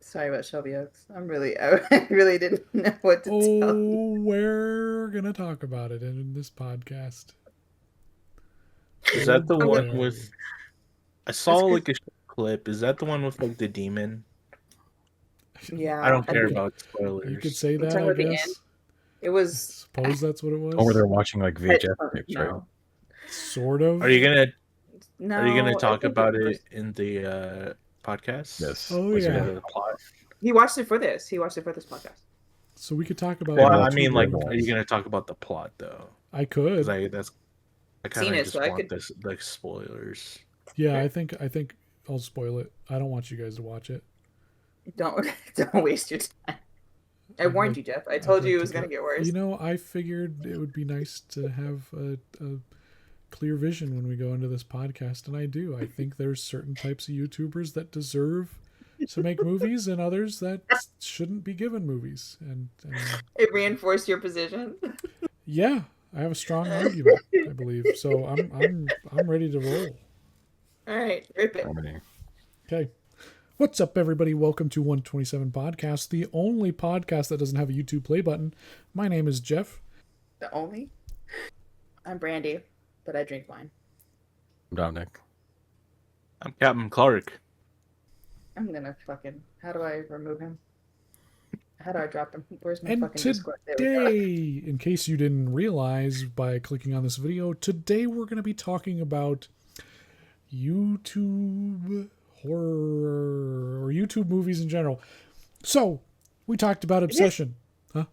Sorry about Shelby Oaks. I really didn't know what to tell you. We're gonna talk about it in this podcast. Is that the Where one are with? I saw like a clip. Is that the one with like the demon? Yeah, I don't care You could- about we? You spoilers. could say You that, talking I about the guess. end? It was Suppose that's what it was. Or they're watching like VHS tapes, right? no, Sort of. Are you gonna no. I talk think about it it was- in the podcast? Yes. Oh, Like, yeah. The plot. He watched it for this. He watched it for this podcast. So we could talk about. Well, Yeah, I mean, like, two are you gonna talk about the plot though? I could. Because I kind Seen of it, just so I want could- this like spoilers. Yeah, I think I'll spoil it. I don't want you guys to watch it. Don't waste your time. I warned you, Jeff. I told you it was gonna get worse. You know, I figured it would be nice to have a clear vision when we go into this podcast, and I do. I think there's certain types of YouTubers that deserve to make movies, and others that shouldn't be given movies. And It reinforced your position. yeah, I have a strong argument, I believe. So I'm ready to roll. All right, rip it. Harmony. Okay. What's up, everybody? Welcome to 127 Podcast, the only podcast that doesn't have a YouTube play button. My name is Jeff. The only. I'm Brandy, but I drink wine. I'm Dominic. I'm Captain Clark. I'm gonna fucking. How do I remove him? How do I drop him? Where's my And fucking Discord? There we go. today, in case you didn't realize by clicking on this video, today we're going to be talking about YouTube horror or YouTube movies in general. So, we talked about Obsession. Huh?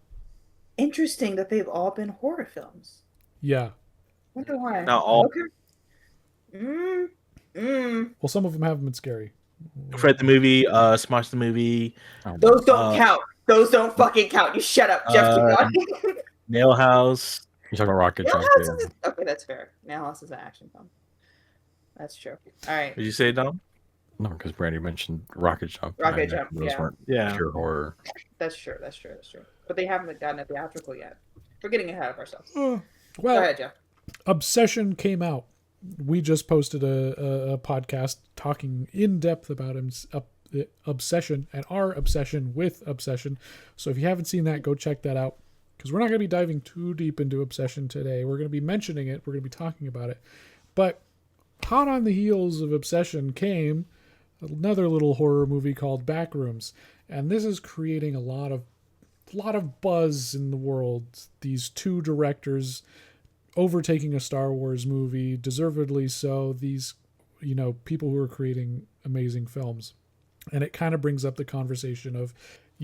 Interesting that they've all been horror films. Yeah. Wonder why. Not all. Okay. Well, some of them haven't been scary. Read the movie. Smash the movie. Oh, Those don't count. Those don't fucking count. You shut up, Jeff. Keep going. Nail House. You're talking about Rocket Nail Jump. House is okay. That's fair. Nail House is an action film. That's true. All right. Did you say Dom? No, because Brandy mentioned Rocket Jump. Rocket and Jump, Those yeah. weren't Yeah. pure horror. That's true. That's true. That's true. But they haven't gotten a theatrical yet. We're getting ahead of ourselves. Go Well, ahead, Jeff. Obsession came out. We just posted a podcast talking in depth about Obsession and our obsession with Obsession. So if you haven't seen that, go check that out. Because we're not going to be diving too deep into Obsession today. We're going to be mentioning it. We're going to be talking about it. But hot on the heels of Obsession came another little horror movie called Backrooms. And this is creating a lot of buzz in the world. These two directors overtaking a Star Wars movie, deservedly so. These, people who are creating amazing films. And it kind of brings up the conversation of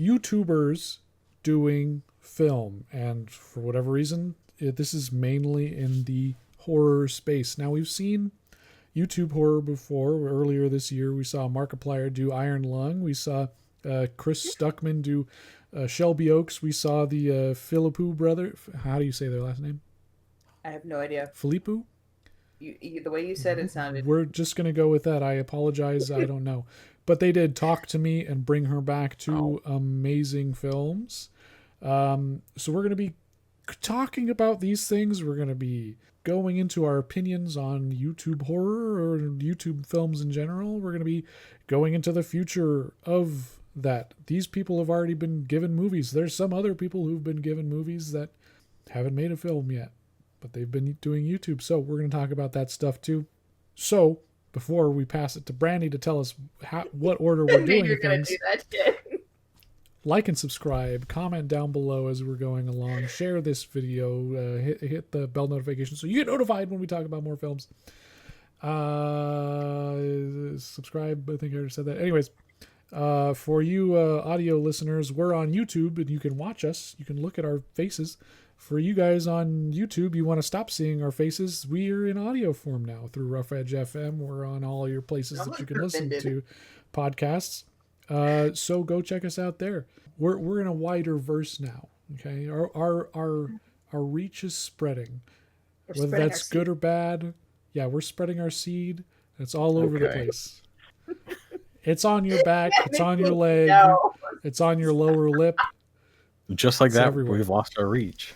YouTubers doing film. And for whatever reason, this is mainly in the horror space. Now, we've seen YouTube horror before. Earlier this year, we saw Markiplier do Iron Lung. We saw Chris Stuckman do Shelby Oaks. We saw the Philippou brother. How do you say their last name? I have no idea. Philippou? The way you said it sounded. We're just going to go with that. I apologize. I don't know. But they did Talk to Me and Bring Her Back, two amazing films. So we're going to be talking about these things. We're going to be going into our opinions on YouTube horror or YouTube films in general. We're going to be going into the future of that. These people have already been given movies. There's some other people who've been given movies that haven't made a film yet, but they've been doing YouTube. So we're going to talk about that stuff too. So before we pass it to Brandy to tell us what order we're doing You're gonna things, do that shit. like and subscribe, comment down below as we're going along, share this video, hit the bell notification so you get notified when we talk about more films. Subscribe, I think I already said that. Anyways, for you audio listeners, we're on YouTube and you can watch us. You can look at our faces. For you guys on YouTube, you want to stop seeing our faces, we are in audio form now through Rough Edge FM. We're on all your places that you can listen to podcasts. So go check us out there. We're in a wider verse now. Okay, our reach is spreading. Whether that's good or bad, yeah, we're spreading our seed. It's all over the place. It's on your back. It's on your leg. No. It's on your lower lip. Just like It's that, everywhere. we've lost our reach.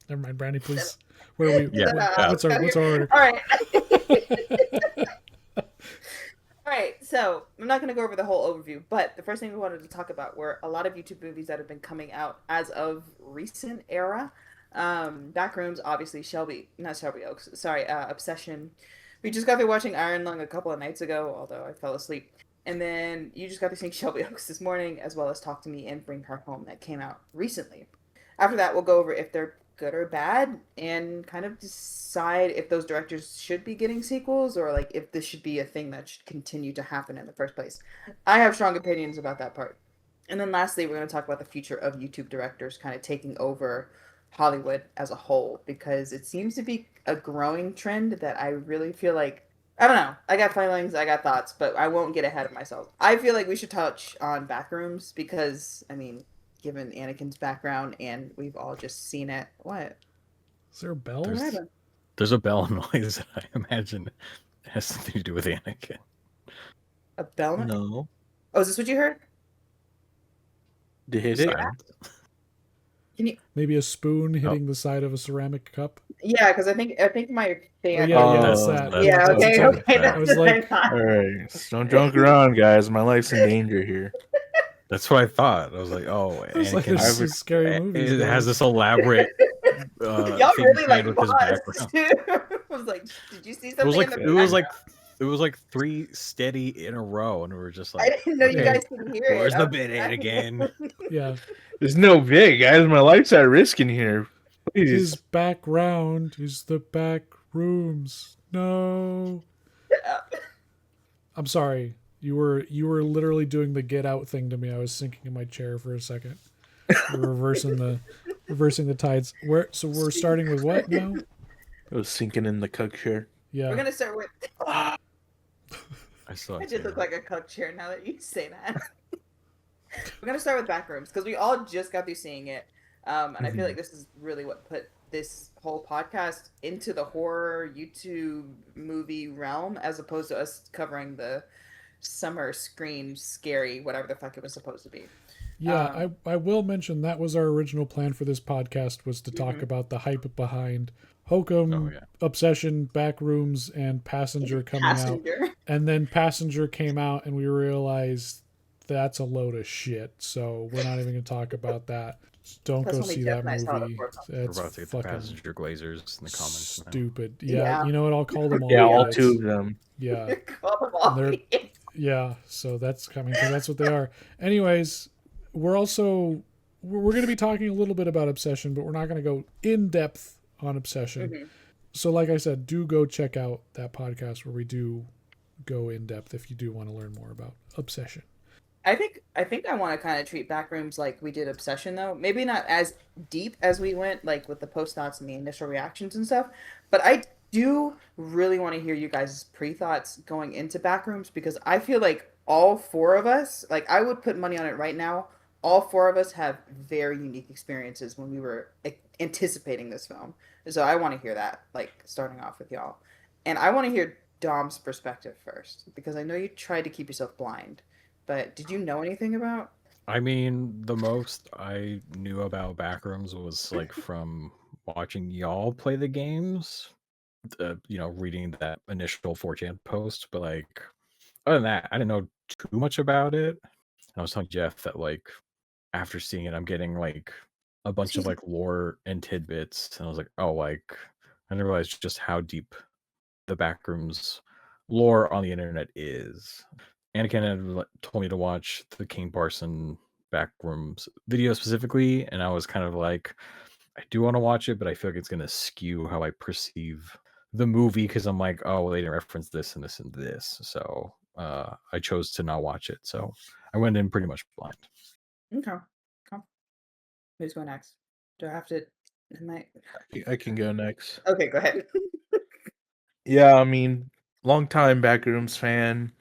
Never mind, Brandy, please. Where are we? Yeah. What's our order? All right. All right, so I'm not going to go over the whole overview, but the first thing we wanted to talk about were a lot of YouTube movies that have been coming out as of recent era. Backrooms, obviously, not Shelby Oaks, sorry, Obsession. We just got through watching Iron Lung a couple of nights ago, although I fell asleep. And then you just got to see Shelby Oaks this morning, as well as Talk to Me and Bring Her Home that came out recently. After that, we'll go over if they're good or bad and kind of decide if those directors should be getting sequels or like if this should be a thing that should continue to happen in the first place. I have strong opinions about that part. And then lastly, we're going to talk about the future of YouTube directors kind of taking over Hollywood as a whole because it seems to be a growing trend that I really feel like I don't know. I got feelings, I got thoughts, but I won't get ahead of myself. I feel like we should touch on Backrooms because, I mean, given Anakin's background and we've all just seen it. What? Is there a bell? What There's, happened? there's a bell noise that I imagine has something to do with Anakin. A bell? No. Oh, is this what you heard? Did hit it? Silence. Can you? Maybe a spoon hitting the side of a ceramic cup? Yeah, because I think my fan. yeah, Oh, that's that. Yeah. that's Okay. what- Okay. That's I was what like- I thought. All right. So don't joke around, guys. My life's in danger here. That's what I thought. I was like, oh, I was like, Anakin. this is scary movie. It has this elaborate. Y'all thing really like planned with his paused background. too. I was like, did you see It something? was like in the it was like 3 steady in a row, and we were just I like, didn't know you okay, guys could hear it. where's I the was bit like- again? Yeah. There's no big, guys. My life's at risk in here. His Please. background is the back rooms. No. I'm sorry. You were literally doing the get out thing to me. I was sinking in my chair for a second. You're reversing the tides. So we're starting with what now? I was sinking in the cuck chair. Yeah. We're gonna start with. I saw I it. just look like a cuck chair now that you say that. We're gonna start with Backrooms because we all just got through seeing it, and I feel like this is really what put this whole podcast into the horror YouTube movie realm, as opposed to us covering the summer scream scary whatever the fuck it was supposed to be. Yeah, I will mention that was our original plan for this podcast was to talk Mhm. about the hype behind Hokum, Oh, yeah. Obsession, Backrooms, and Passenger coming out. Passenger. And then Passenger came out and we realized that's a load of shit. So we're not even going to talk about that. Don't That's go only see Jeff that and I saw the movie. fourth one. We're It's about to get the fucking passenger glazers in the comments now. stupid. Yeah, Yeah. you know what? I'll call them all. Yeah, all idiots. 2 of them. Yeah, Call them all They're- idiots. yeah. So that's coming because that's what they are. Anyways, we're going to be talking a little bit about Obsession, but we're not going to go in depth on Obsession. Mhm. So like I said, do go check out that podcast where we do go in depth if you do want to learn more about Obsession. I think I want to kind of treat Backrooms like we did Obsession though. Maybe not as deep as we went, like with the post thoughts and the initial reactions and stuff. But I do really want to hear you guys' pre-thoughts going into Backrooms because I feel like all 4 of us, like I would put money on it right now, all 4 of us have very unique experiences when we were anticipating this film. So I want to hear that, like starting off with y'all. And I want to hear Dom's perspective first because I know you tried to keep yourself blind. But did you know anything about? I mean, the most I knew about Backrooms was like from watching y'all play the games, reading that initial 4chan post. But like, other than that, I didn't know too much about it. I was telling Jeff that like after seeing it, I'm getting like a bunch of like lore and tidbits, and I was like, oh, like I didn't realize just how deep the Backrooms lore on the internet is. Anakin had told me to watch the King Parson Backrooms video specifically, and I was kind of like, I do want to watch it, but I feel like it's going to skew how I perceive the movie because I'm like, oh, well, they didn't reference this and this and this, so I chose to not watch it. So I went in pretty much blind. Okay. Who's going next? Do I have to? I can go next. Okay, go ahead. Yeah, I mean, long time Backrooms fan.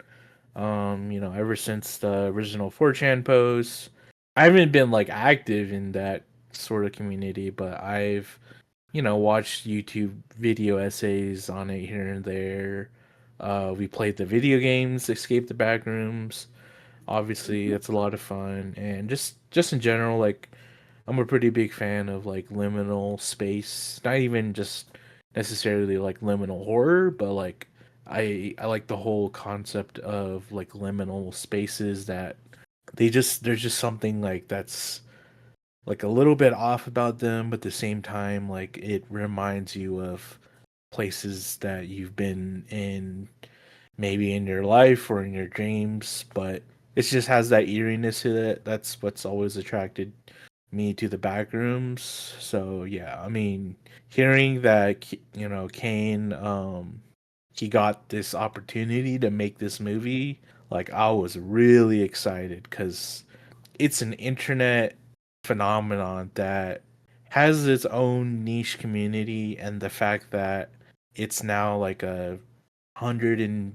Ever since the original 4chan posts. I haven't been like active in that sort of community, but I've, watched YouTube video essays on it here and there. We played the video games, Escape the Backrooms. Obviously, that's a lot of fun, and just in general, like I'm a pretty big fan of like liminal space. Not even just necessarily like liminal horror, but like I like the whole concept of like liminal spaces that there's just something like that's like a little bit off about them, but at the same time, like it reminds you of places that you've been in, maybe in your life or in your dreams, but it just has that eeriness to it. That's what's always attracted me to the Backrooms. So yeah, I mean, hearing that Kane he got this opportunity to make this movie, like I was really excited because it's an internet phenomenon that has its own niche community, and the fact that it's now like a $100+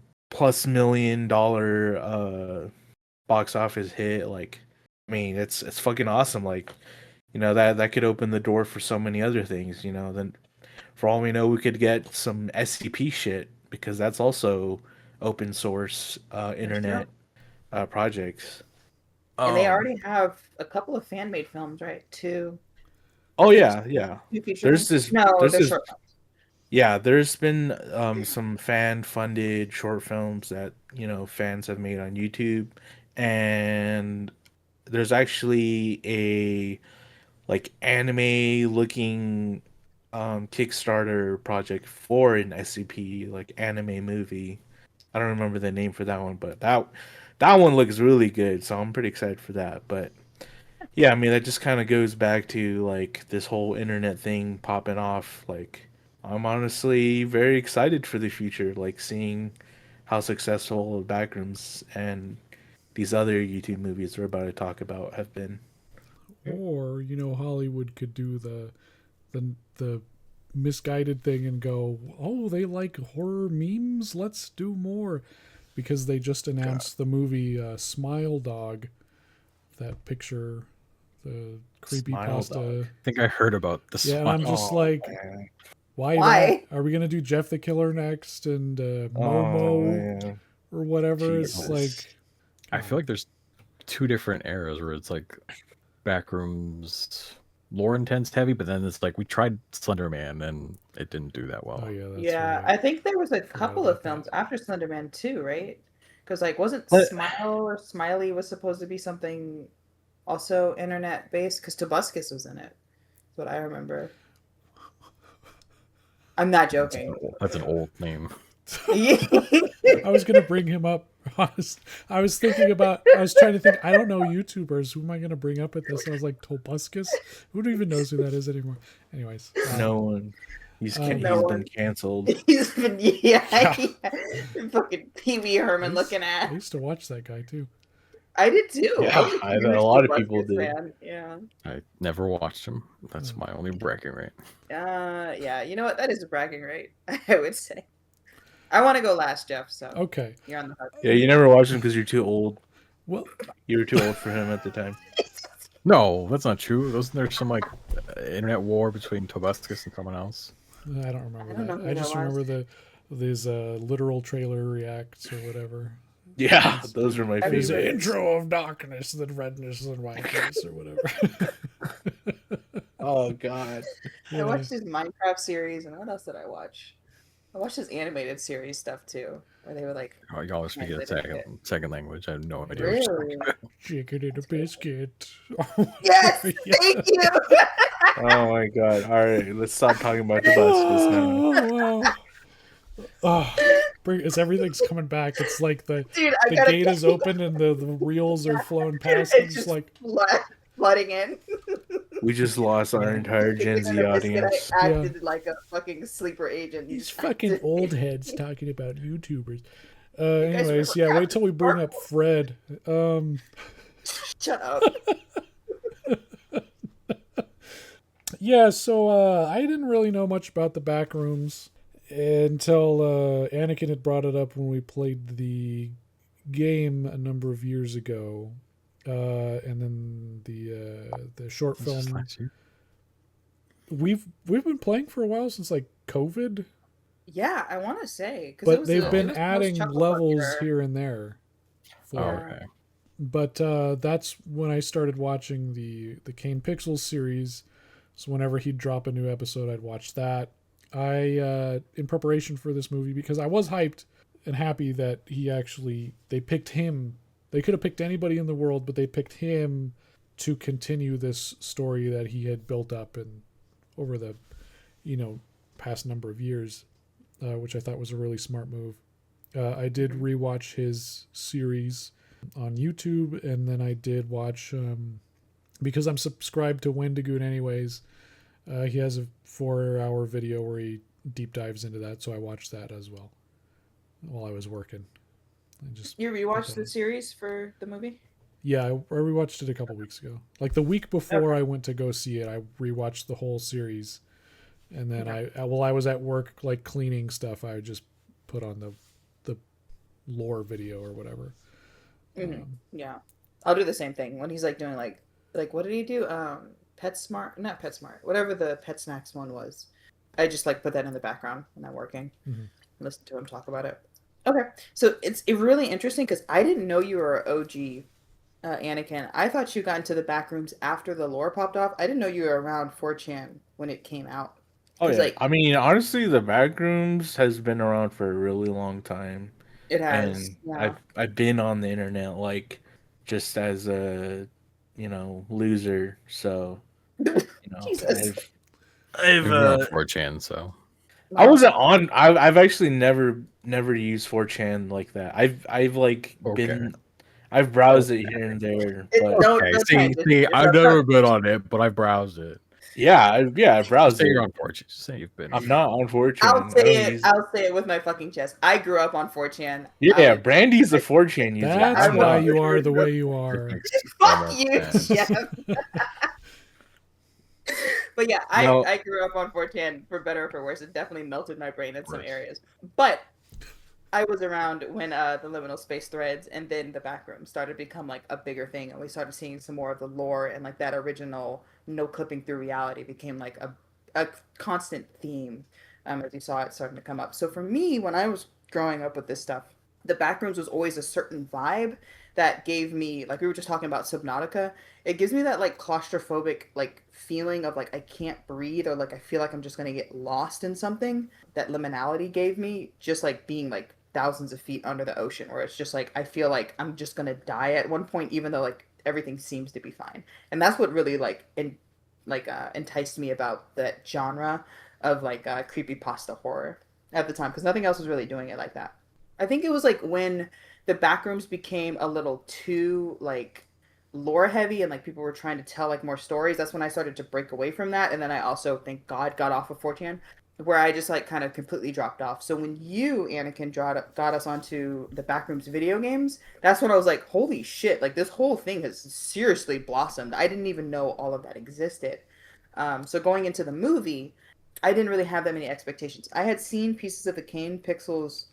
million box office hit, like I mean it's fucking awesome. Like that could open the door for so many other things. Then for all we know, we could get some SCP shit because that's also open source That's true. internet projects. And they Um, already have a couple of fan made films, right? Two, oh I think yeah. two feature There's lengths. this No, there's they're this short films. Yeah, there's been some fan funded short films that, fans have made on YouTube, and there's actually a like anime looking Kickstarter project for an SCP like anime movie. I don't remember the name for that one, but that one looks really good, so I'm pretty excited for that. But yeah, I mean that just kind of goes back to like this whole internet thing popping off. Like I'm honestly very excited for the future, like seeing how successful Backrooms and these other YouTube movies we're about to talk about have been. Or Hollywood could do the misguided thing and go, oh, they like horror memes, let's do more, because they just God, announced the movie Smile Dog, that picture, the creepy Smile pasta. Dog. I think I heard about the Yeah, and I'm smile. just Oh like, man. why that? Why? Are we gonna do Jeff the Killer next and Oh Momo man. or whatever? It's Jesus. like, I feel God. like there's two different eras where it's like Backrooms lore intense heavy, but then it's like we tried Slender Man and it didn't do that Oh well. yeah, that's Yeah, right. I think there was a Forgot couple of about that. films after Slenderman too, right? Because like wasn't But Smile or Smiley was supposed to be something also internet based? Because Tobuscus was in it. That's what I remember. I'm not joking. That's an old name. Yeah. I was gonna bring him up. I was thinking about. I was trying to think. I don't know YouTubers. Who am I gonna bring up at this? I was like Tobuscus. Who even knows who that is anymore? Anyways, no one. um, No He's been one. canceled. He's been yeah, yeah. yeah. Fucking Pee Wee I Herman used, looking I at. used to watch that guy too. I did too. I Yeah, was a I know a huge lot of people Tobuscus did. fan. Yeah. I never watched him. That's Hmm. my only bragging right. Yeah. You know what? That is a bragging right. I would say. I want to go last, Jeff. So Okay. you're on the hot Yeah, seat. you never watched him because you're too old. Well, You were too old for him at the time. No, that's not true. Wasn't there some like internet war between Tobuscus and someone else? I don't remember I don't know that. who I that just was. remember these literal trailer reacts or whatever. Yeah, those were my Have you There's an read favorite. it? intro of darkness, then redness, and whiteness, or whatever. Oh God. I Yeah. watched his Minecraft series, and what else did I watch? I watched his animated series stuff too, where they were like Oh, y'all are speaking a translating it. second language. I have no idea what you're Really? talking about. Chicken and a biscuit. Yes, Yeah. thank you. Oh my God. All right, let's stop talking about the Tobuscus now. Oh, wow. Oh, as everything's coming back, it's like the Dude, I the gotta gate is open and the reels are flowing past. I'm it's just just like, flooding in. We just lost our yeah, entire Gen Chicken and Z a biscuit. audience. I yeah. acted like a fucking sleeper agent. These fucking old heads talking about YouTubers. You guys Anyways, remember yeah. Wait Captain till we bring up Marvel? Fred. Shut up. Yeah. So I didn't really know much about the Backrooms until Anakin had brought it up when we played the game a number of years ago, and then the short This is film last year. we've been playing for a while, since like COVID, Yeah, I want to say because but they've been it was adding Chuckle levels Buster. here and there for Oh, it. okay. But that's when I started watching the Kane Pixels series. So whenever he'd drop a new episode, I'd watch that. I in preparation for this movie, because I was hyped and happy that they picked him. They could have picked anybody in the world, but they picked him to continue this story that he had built up and over the past number of years, which I thought was a really smart move. I did rewatch his series on YouTube, and then I did watch because I'm subscribed to Wendigoon anyways. He has a 4-hour video where he deep dives into that, so I watched that as well while I was working. You rewatched the series for the movie? Yeah, I rewatched it a couple weeks ago. Like the week before I went to go see it, I rewatched the whole series, and then while I was at work like cleaning stuff, I just put on the lore video or whatever. Yeah, I'll do the same thing when he's like doing like what did he do? Not PetSmart, whatever the Pet Snacks one was. I just like put that in the background when I'm working. Listen to him talk about it. Okay, so it's really interesting because I didn't know you were an OG Anakin. I thought you got into the Backrooms after the lore popped off. I didn't know you were around 4chan when it came out. Oh yeah, I mean, honestly, the Backrooms has been around for a really long time. It has. And Yeah. I've been on the internet like just as a loser, so Jesus. I've been on 4chan, so I wasn't on. I've actually never used 4chan like that. I've like been. I've browsed it here and there. But see, I've never been on it, but I browsed it. Yeah, I browsed it. You're on 4chan. Just say you've been. I'm not on 4chan. I'll say it with my fucking chest. I grew up on 4chan. Yeah, Brandy's a 4chan user. That's why you are the way you are. Fuck you, Jeff. But yeah, I grew up on 4chan for better or for worse. It definitely melted my brain in some areas. But I was around when the liminal space threads and then the Backrooms started to become like a bigger thing, and we started seeing some more of the lore, and like that original no clipping through reality became like a constant theme as you saw it starting to come up. So for me, when I was growing up with this stuff, the Backrooms was always a certain vibe that gave me, like we were just talking about Subnautica, it gives me that like claustrophobic like feeling of like I can't breathe, or like I feel like I'm just gonna get lost in something. That liminality gave me, just like being like thousands of feet under the ocean, where it's just like I feel like I'm just gonna die at one point, even though like everything seems to be fine. And that's what really enticed me about that genre of like creepypasta horror at the time, because nothing else was really doing it like that. I think it was like when the Backrooms became a little too like lore heavy, and like people were trying to tell like more stories. That's when I started to break away from that, and then I also, thank God, got off of 4chan, where I just like kind of completely dropped off. So when you, Anakin, got us onto the Backrooms video games, that's when I was like, holy shit, like this whole thing has seriously blossomed. I didn't even know all of that existed. So going into the movie, I didn't really have that many expectations. I had seen pieces of the Kane Pixels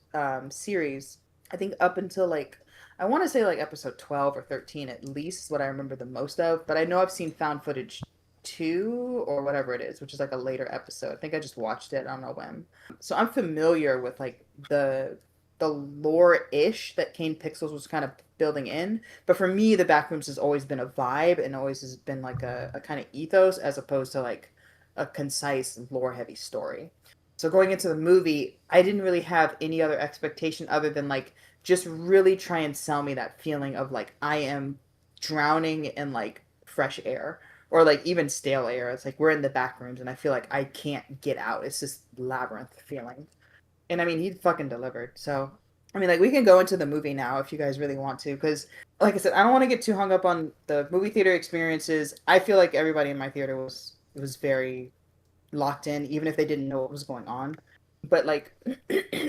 series, I think up until like, I want to say like episode 12 or 13 at least is what I remember the most of, but I know I've seen found footage 2 or whatever it is, which is like a later episode. I think I just watched it, I don't know when. So I'm familiar with like the lore-ish that Kane Pixels was kind of building in. But for me, the Backrooms has always been a vibe, and always has been like a kind of ethos, as opposed to like a concise lore-heavy story. So going into the movie, I didn't really have any other expectation other than like just really try and sell me that feeling of like I am drowning in like fresh air, or like even stale air. It's like we're in the Backrooms and I feel like I can't get out. It's this labyrinth feeling. And I mean, he fucking delivered. So, I mean, like we can go into the movie now if you guys really want to, because like I said, I don't want to get too hung up on the movie theater experiences. I feel like everybody in my theater was very locked in, even if they didn't know what was going on. But like,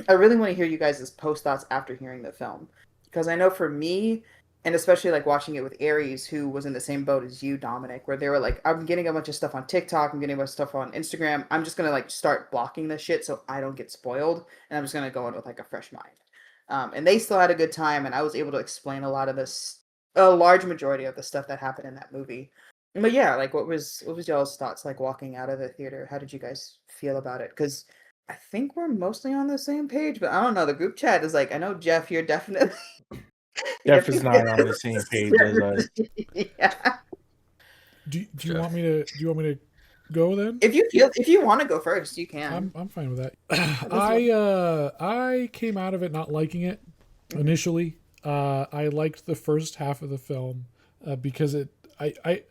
I really want to hear you guys' post thoughts after hearing the film, because I know for me, and especially like watching it with Aries, who was in the same boat as you, Dominic, where they were like, I'm getting a bunch of stuff on TikTok, I'm getting a bunch of stuff on Instagram, I'm just gonna like start blocking this shit so I don't get spoiled, and I'm just gonna go in with like a fresh mind. And they still had a good time, and I was able to explain a large majority of the stuff that happened in that movie. But yeah, like what was y'all's thoughts like walking out of the theater? How did you guys feel about it? Because I think we're mostly on the same page, but I don't know. The group chat is like, I know Jeff, you're definitely Jeff is not on the same page as us. Yeah. Do you want me to go then. If you want to go first, you can. I'm fine with that. This I came out of it not liking it initially. I liked the first half of the film because I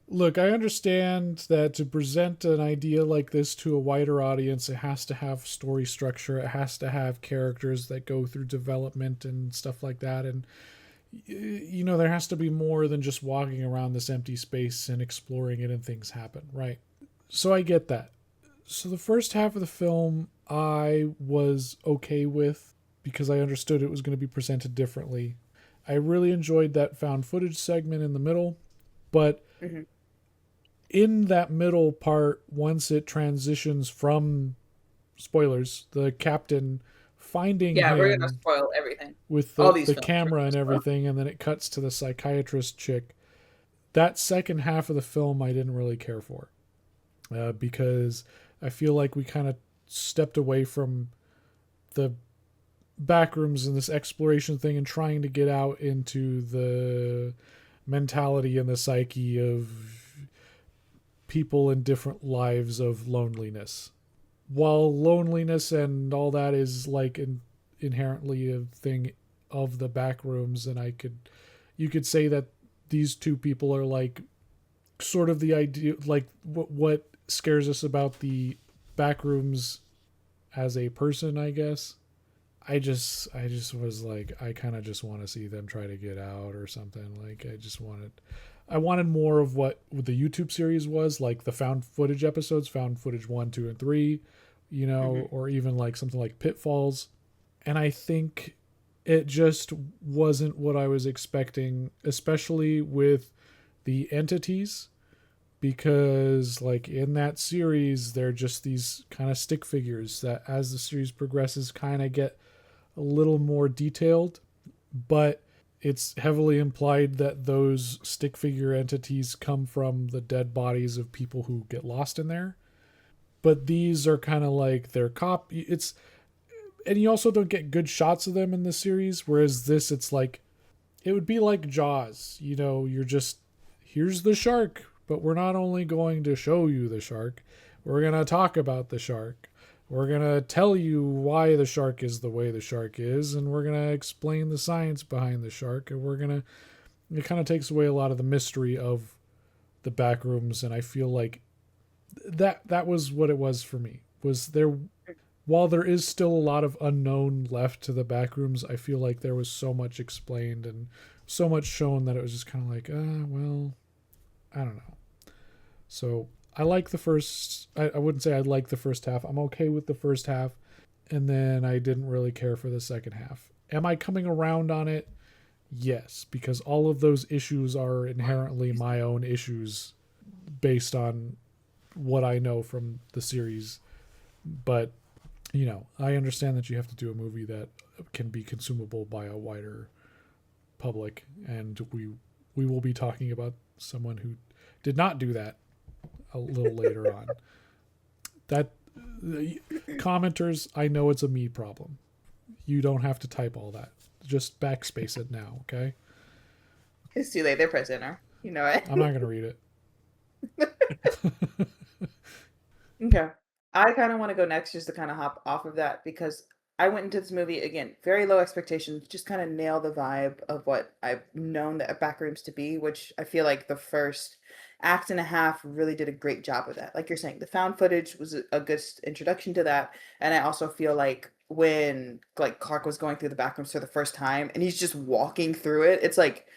look, I understand that to present an idea like this to a wider audience, it has to have story structure, it has to have characters that go through development and stuff like that, and you know, there has to be more than just walking around this empty space and exploring it and things happen, right? So I get that. So the first half of the film I was okay with because I understood it was going to be presented differently. I really enjoyed that found footage segment in the middle, but Mhm. in that middle part, once it transitions from spoilers, the captain finding Yeah, we're gonna him spoil everything. with All the, these the films. We're camera gonna and spoil. everything, and then it cuts to the psychiatrist chick. That second half of the film I didn't really care for because I feel like we kind of stepped away from the backrooms and this exploration thing and trying to get out into the mentality and the psyche of people in different lives of loneliness. While loneliness and all that is like inherently a thing of the backrooms, and you could say that these two people are like sort of the idea, like what scares us about the backrooms as a person, I guess. I just was like, I kind of just want to see them try to get out or something. Like I wanted more of what the YouTube series was, like the found footage episodes, found footage 1, 2, and 3, you know, or even like something like Pitfalls. And I think it just wasn't what I was expecting, especially with the entities, because like in that series they're just these kind of stick figures that as the series progresses kind of get a little more detailed, but it's heavily implied that those stick figure entities come from the dead bodies of people who get lost in there. But these are kind of like their it's, and you also don't get good shots of them in the series, whereas this, it's like it would be like Jaws, you know, you're just, here's the shark, but we're not only going to show you the shark, we're going to talk about the shark. We're going to tell you why the shark is the way the shark is, and we're going to explain the science behind the shark, and it kind of takes away a lot of the mystery of the backrooms, and I feel like that was what it was for me. Was there, while there is still a lot of unknown left to the backrooms, I feel like there was so much explained and so much shown that it was just kind of like, well, I don't know. So I like the first. I wouldn't say I like the first half. I'm okay with the first half, and then I didn't really care for the second half. Am I coming around on it? Yes, because all of those issues are inherently my own issues based on what I know from the series. But you know, I understand that you have to do a movie that can be consumable by a wider public, and we will be talking about someone who did not do that a little later on. That commenters, I know it's a me problem. You don't have to type all that. Just backspace it now, okay? It's too late. They're press enter. You know it. I'm not gonna read it. Okay. I kind of want to go next just to kind of hop off of that because I went into this movie again, very low expectations, just kind of nail the vibe of what I've known the Backrooms to be, which I feel like the first act and a half really did a great job of that. Like you're saying, the found footage was a good introduction to that. And I also feel like when like Clark was going through the backrooms for the first time and he's just walking through it, it's like,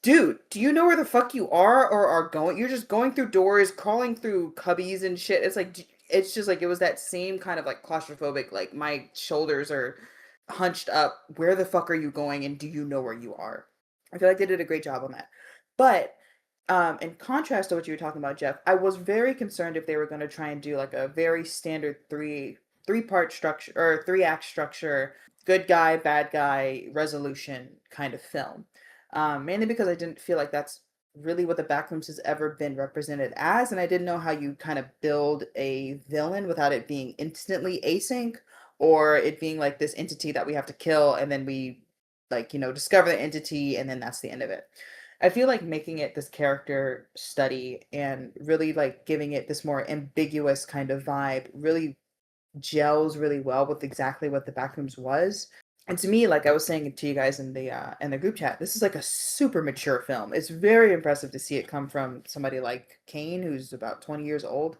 dude, do you know where the fuck you are or are going? You're just going through doors, crawling through cubbies and shit. It's like, it's just like, it was that same kind of like claustrophobic, like my shoulders are hunched up. Where the fuck are you going? And do you know where you are? I feel like they did a great job on that. But in contrast to what you were talking about, Jeff, I was very concerned if they were going to try and do like a very standard three-part structure or three-act structure, good guy, bad guy, resolution kind of film. Mainly because I didn't feel like that's really what the Backrooms has ever been represented as, and I didn't know how you kind of build a villain without it being instantly async or it being like this entity that we have to kill and then we like, you know, discover the entity and then that's the end of it. I feel like making it this character study and really like giving it this more ambiguous kind of vibe really gels really well with exactly what the Backrooms was. And to me, like I was saying to you guys in the group chat, this is like a super mature film. It's very impressive to see it come from somebody like Kane, who's about 20 years old.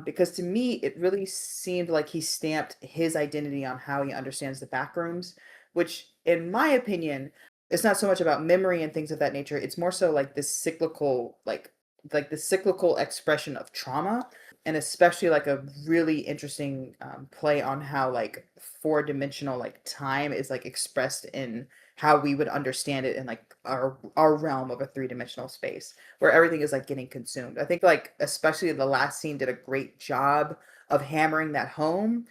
Because to me, it really seemed like he stamped his identity on how he understands the Backrooms, which, in my opinion, it's not so much about memory and things of that nature. It's more so like this cyclical, like the cyclical expression of trauma, and especially like a really interesting play on how like four-dimensional like time is like expressed in how we would understand it in like our realm of a three-dimensional space where everything is like getting consumed. I think like especially the last scene did a great job of hammering that home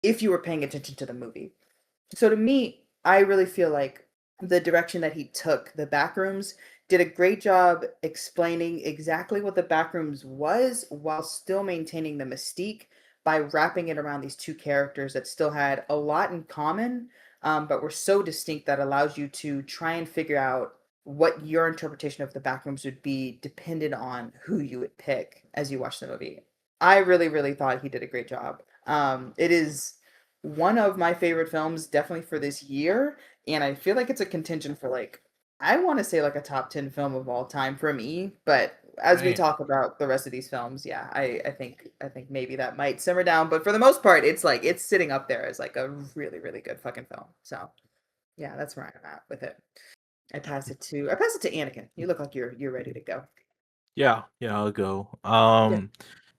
if you were paying attention to the movie. So to me, I really feel like the direction that he took, the Backrooms, did a great job explaining exactly what the Backrooms was while still maintaining the mystique by wrapping it around these two characters that still had a lot in common, but were so distinct that allows you to try and figure out what your interpretation of the Backrooms would be dependent on who you would pick as you watch the movie. I really, really thought he did a great job. It is one of my favorite films definitely for this year, and I feel like it's a contention for like I want to say like a top 10 film of all time for me, but as we Right. talk about the rest of these films, yeah, I think maybe that might simmer down, but for the most part it's like it's sitting up there as like a really really good fucking film. So, yeah, that's where I'm at with it. I pass it to Anakin. You look like you're ready to go. Yeah, yeah, I'll go. Yeah.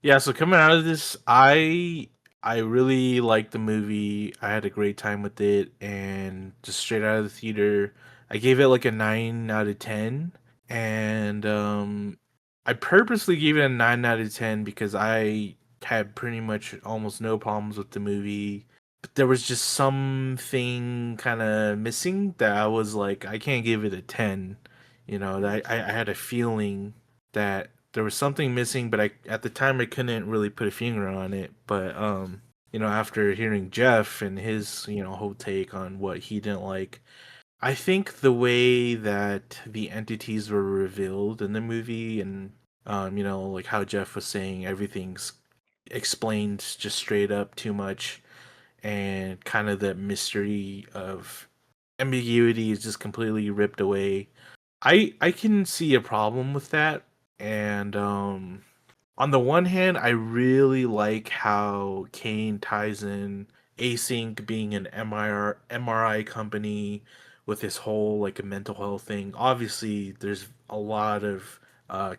Yeah, so coming out of this, I really liked the movie. I had a great time with it, and just straight out of the theater, I gave it like a 9 out of 10. And I purposely gave it a 9 out of 10 because I had pretty much almost no problems with the movie. But there was just something kind of missing that I was like, I can't give it a 10. You know, Mm. that I had a feeling that there was something missing, but I at the time I couldn't really put a finger on it. But after hearing Jeff and his, whole take on what he didn't like, I think the way that the entities were revealed in the movie, and like how Jeff was saying everything's explained just straight up too much, and kind of the mystery of ambiguity is just completely ripped away. I can see a problem with that, and on the one hand, I really like how Kane ties in Async being an MRI company with this whole like a mental health thing. Obviously, there's a lot of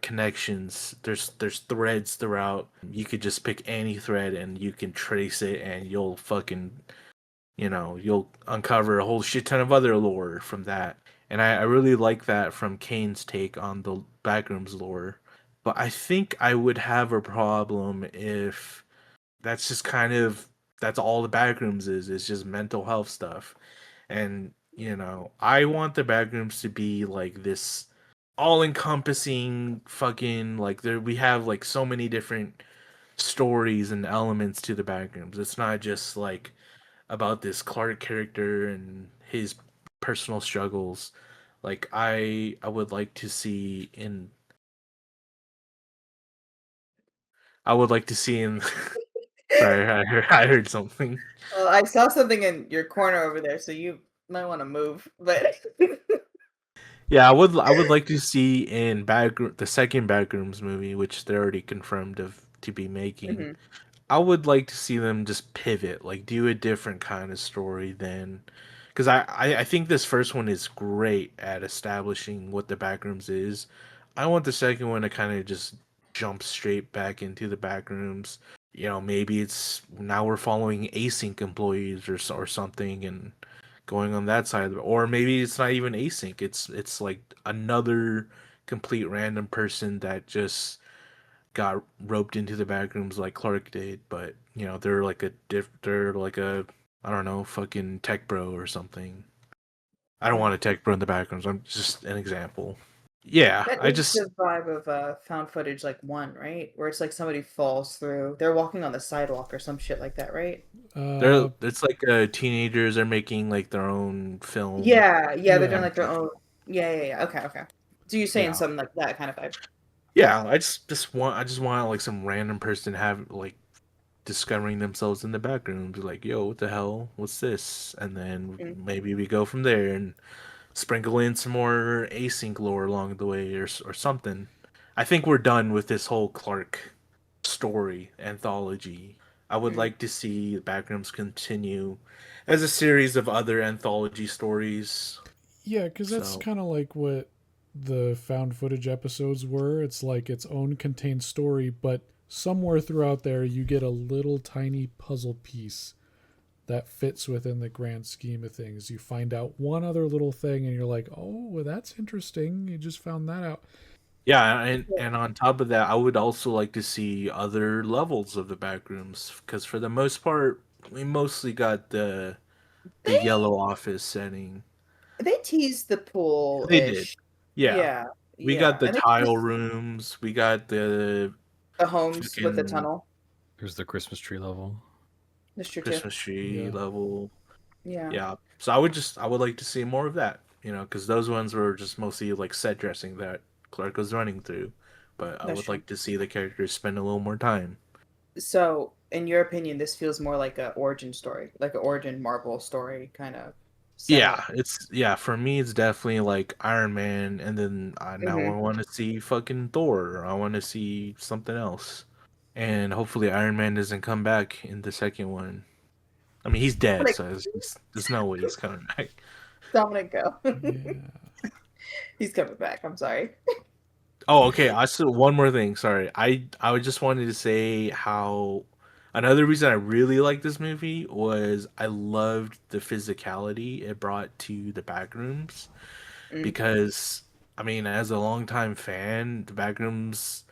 connections. There's threads throughout. You could just pick any thread and you can trace it, and you'll fucking you'll uncover a whole shit ton of other lore from that. And I really like that from Kane's take on the Backrooms lore. But I think I would have a problem if that's just kind of that's all the Backrooms is. It's just mental health stuff. And, I want the Backrooms to be like this all encompassing fucking like there we have like so many different stories and elements to the Backrooms. It's not just like about this Clark character and his personal struggles. Like I would like to see in I would like to see in sorry, I heard something. Well, I saw something in your corner over there, so you might want to move. But Yeah, I would like to see in the second Backrooms movie, which they're already confirmed to be making. Mhm. I would like to see them just pivot, like do a different kind of story than, because I think this first one is great at establishing what the Backrooms is. I want the second one to kind of just jump straight back into the Backrooms. Maybe it's now we're following async employees or something and going on that side of it. Or maybe it's not even async. It's like another complete random person that just got roped into the Backrooms like Clark did, but they're like a I don't know, fucking tech bro or something. I don't Yeah. want a tech bro in the Backrooms. I'm just an example. Yeah, That I is just the vibe of found footage like one, right? Where it's like somebody falls through. They're walking on the sidewalk or some shit like that, right? Uh, it's like teenagers are making like their own film. Yeah, yeah, they're doing yeah. like their own. Yeah, yeah, yeah. Okay, okay. So you're saying Yeah. something like that kind of vibe? Yeah, I just want like some random person to have like discovering themselves in the back room, be like, yo, what the hell? What's this? And then Mm, maybe we go from there and sprinkle in some more async lore along the way or something. I think we're done with this whole Clark story anthology. I would mm, like to see the Backrooms continue as a series of other anthology stories. Yeah, because that's So kind of like what the found footage episodes were. It's like its own contained story, but somewhere throughout there, you get a little tiny puzzle piece that fits within the grand scheme of things. You find out one other little thing, and you're like, "Oh, well, that's interesting. You just found that out." yeah, yeah. and on top of that, I would also like to see other levels of the Backrooms because for the most part, we mostly got the They yellow office setting. they teased the pool They did. ish. Yeah. Yeah, We got yeah, the and they tile teased rooms. We got the the homes with the fucking tunnel. There's the Christmas tree level. That's true too. Christmas tree Yeah, level. Yeah, Yeah. So I would like to see more of that, you know, because those ones were just mostly like set dressing that Clark was running through. But I that's would true. like to see the characters spend a little more time. So, in your opinion, this feels more like a origin story, like an origin Marvel story kind of Yeah, setup. for me it's definitely like Iron Man, and then now I Hmm. want to see fucking Thor. I want to see something else, and hopefully Iron Man doesn't come back in the second one. I mean, he's dead, Like so there's no way he's coming back. Dominic, go. yeah. He's coming back. I'm sorry. Oh, okay. I said one more thing. Sorry, I would just wanted to say how another reason I really liked this movie was I loved the physicality it brought to the Backrooms Mm, because I mean, as a longtime fan, the Backrooms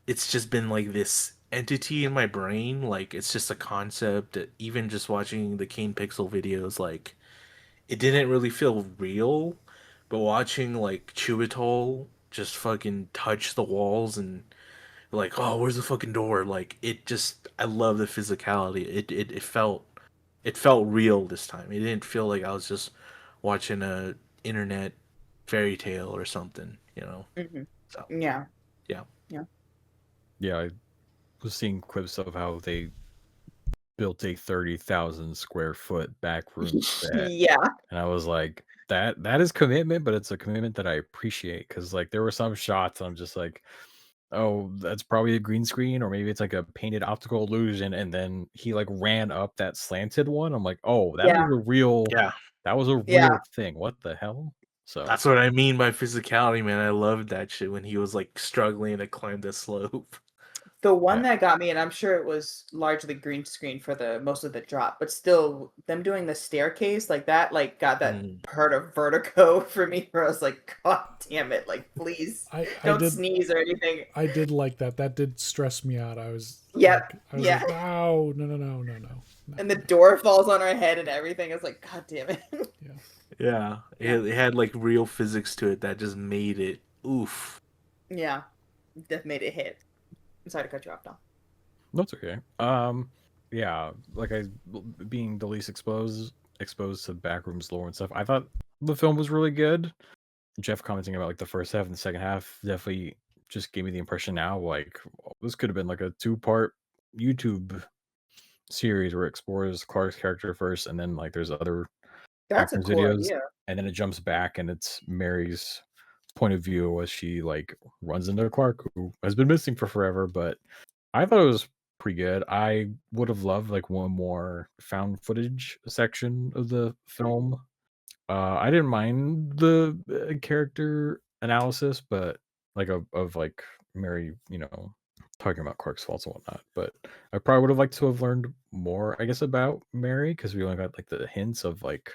it's just been like this entity in my brain. Like it's just a concept. That even just watching the Kane Pixel videos, like it didn't really feel real. But watching like Chiwetel just fucking touch the walls and like, oh, where's the fucking door? Like it just, I love the physicality. It felt real this time. It didn't feel like I was just watching a internet fairy tale or something. You know. hmm. So Yeah, yeah. yeah. Yeah, I was seeing clips of how they built a 30,000 square foot backroom set, Yeah, and I was like, that is commitment, but it's a commitment that I appreciate because like there were some shots I'm just like, oh, that's probably a green screen, or maybe it's like a painted optical illusion, and then he like ran up that slanted one. I'm like, oh, yeah, Yeah. that was a yeah. real thing. What the hell? So That's what I mean by physicality, man. I loved that shit when he was like struggling to climb the slope. The one yeah, that got me, and I'm sure it was largely green screen for the most of the drop, but still, them doing the staircase like that, like got that Mm. part of vertigo for me, where I was like, God damn it! Like, please I don't did sneeze or anything. I did like that. That did stress me out. Yep, I was yeah. like, no, no, no, no, no, no, no. And the door falls on her head and everything. I was like, God damn it. Yeah. Yeah. Yeah, It had like real physics to it that just made it oof. yeah, that made it hit. I'm sorry to cut you off, Dom. that's okay. Yeah, like being the least exposed to backrooms lore and stuff. I thought the film was really good. Jeff commenting about like the first half and the second half definitely just gave me the impression now like this could have been like a two-part YouTube series where it explores Clark's character first, and then like there's other That's a background cool videos, idea. and then it jumps back and it's Mary's point of view as she like runs into Clark, who has been missing for forever. But I thought it was pretty good. I would have loved like one more found footage section of the film. I didn't mind the character analysis, but like of like Mary, talking about Clark's faults and whatnot. But I probably would have liked to have learned more, I guess, about Mary because we only got like the hints of like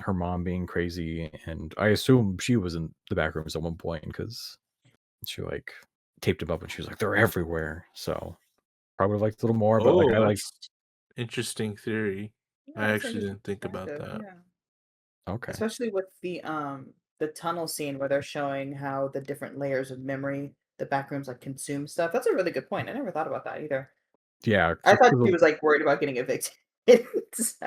her mom being crazy, and I assume she was in the back rooms at one point because she like taped him up and she was like they're everywhere. So probably would have liked a little more, but like Oh, I like that's interesting theory. Yeah, I that's an actually interesting didn't think about perspective. that. Yeah. okay. Especially with the tunnel scene where they're showing how the different layers of memory the backrooms like consume stuff. That's a really good point. I never thought about that either. Yeah, I just thought 'cause she of, was like worried about getting evicted. So,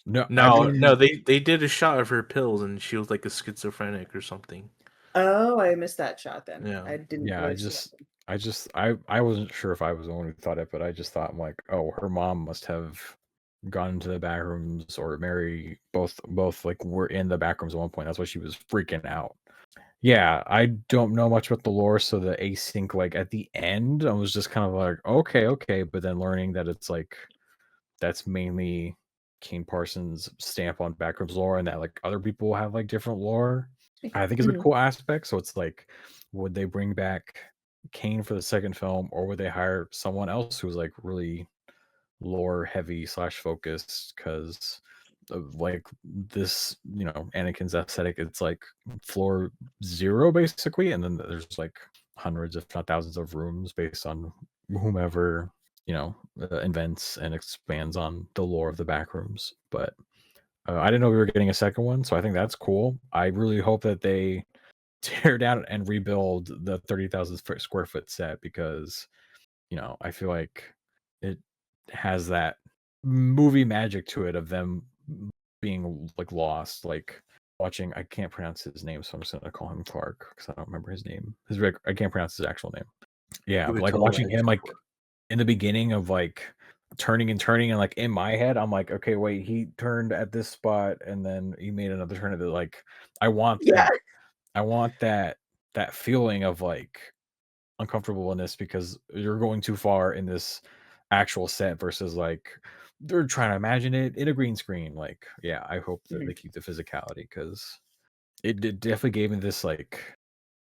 no, I No, no, mean they did a shot of her pills and she was like a schizophrenic or something. Oh, I missed that shot then. Yeah. I didn't Yeah, really see that. I wasn't sure if I was the one who thought it, but I just thought I'm like, oh, her mom must have gone into the back rooms, or Mary both like were in the back rooms at one point. That's why she was freaking out. Yeah, I don't know much about the lore, so the async like at the end, I was just kind of like, okay, but then learning that it's like that's mainly Kane Parsons' stamp on Backrooms lore, and that like other people have like different lore, I think is a Mhm. cool aspect. So it's like, would they bring back Kane for the second film, or would they hire someone else who's like really lore heavy / focused? Because like this, Anakin's aesthetic, it's like floor 0 basically, and then there's like hundreds, if not thousands, of rooms based on whomever invents and expands on the lore of the Backrooms. But I didn't know we were getting a second one, so I think that's cool. I really hope that they tear down and rebuild the 30,000 square foot set, because I feel like it has that movie magic to it of them being like lost, like watching. I can't pronounce his name, so I'm just gonna call him Clark because I don't remember his name. I can't pronounce his actual name. Yeah, You but would like tell watching that him like before. in the beginning of like turning and like in my head, I'm like, okay, wait, he turned at this spot and then he made another turn at it. Like, I want Yeah. that. I want that feeling of like uncomfortableness because you're going too far in this actual set versus like they're trying to imagine it in a green screen. Like, yeah, I hope that Mhm. they keep the physicality, because it definitely gave me this like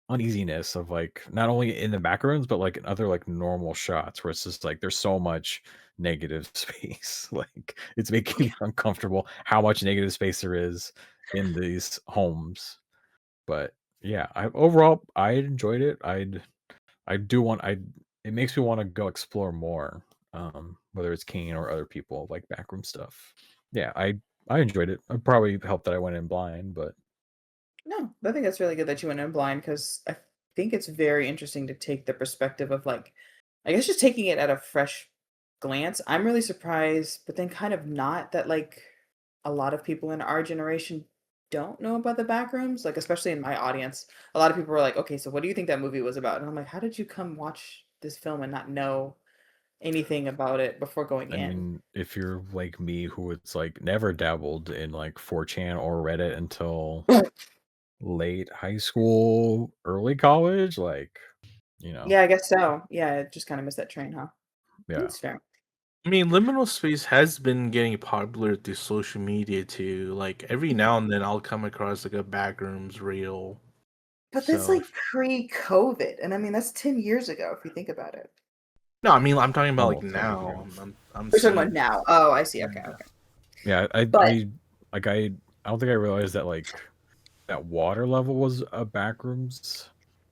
uneasiness of like not only in the backgrounds but like in other like normal shots where it's just like there's so much negative space. Like, it's making me uncomfortable how much negative space there is in these homes. But yeah, I enjoyed it. I do want I it makes me want to go explore more, whether it's Kane or other people like backroom stuff. Yeah, I enjoyed it. It probably helped that I went in blind, but No, I think that's really good that you went in blind because I think it's very interesting to take the perspective of like, I guess just taking it at a fresh glance. I'm really surprised, but then kind of not that like a lot of people in our generation don't know about the backrooms. Like, especially in my audience, a lot of people were like, okay, so what do you think that movie was about? And I'm like, how did you come watch this film and not know anything about it before going I in? mean, if you're like me, who it's like never dabbled in like 4chan or Reddit until late high school, early college, like, you know, Yeah, I guess so. Yeah, I just kind of missed that train, huh? yeah. That's fair. I mean, liminal space has been getting popular through social media too. Like every now and then, I'll come across like a backrooms reel. But that's So like pre-COVID, and I mean that's 10 years ago if you think about it. no, I mean I'm talking about like Almost 10 years now. ago. I'm We're talking seeing. about now. Oh, I see. Okay, Yeah. okay. Yeah, But like I don't think I realized that like that water level was a backrooms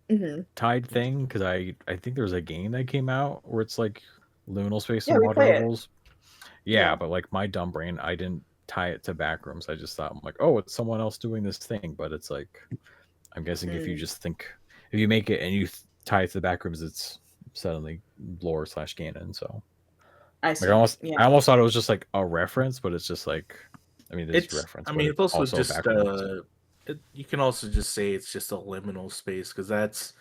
mhm. tied thing, because I think there's a game that came out where it's like liminal space Yeah, and we water play it. levels. Yeah, Yeah. but like my dumb brain, I didn't tie it to backrooms. I just thought, I'm like, oh, it's someone else doing this thing. But it's like, I'm guessing if you Mm, just think, if you make it and you tie it to the backrooms, it's suddenly lore / canon. So I like see. Yeah. I almost thought it was just like a reference, but it's just like, I mean, it is It's. reference, I but mean, it's it's also also just. backrooms. You can also just say it's just a liminal space because that's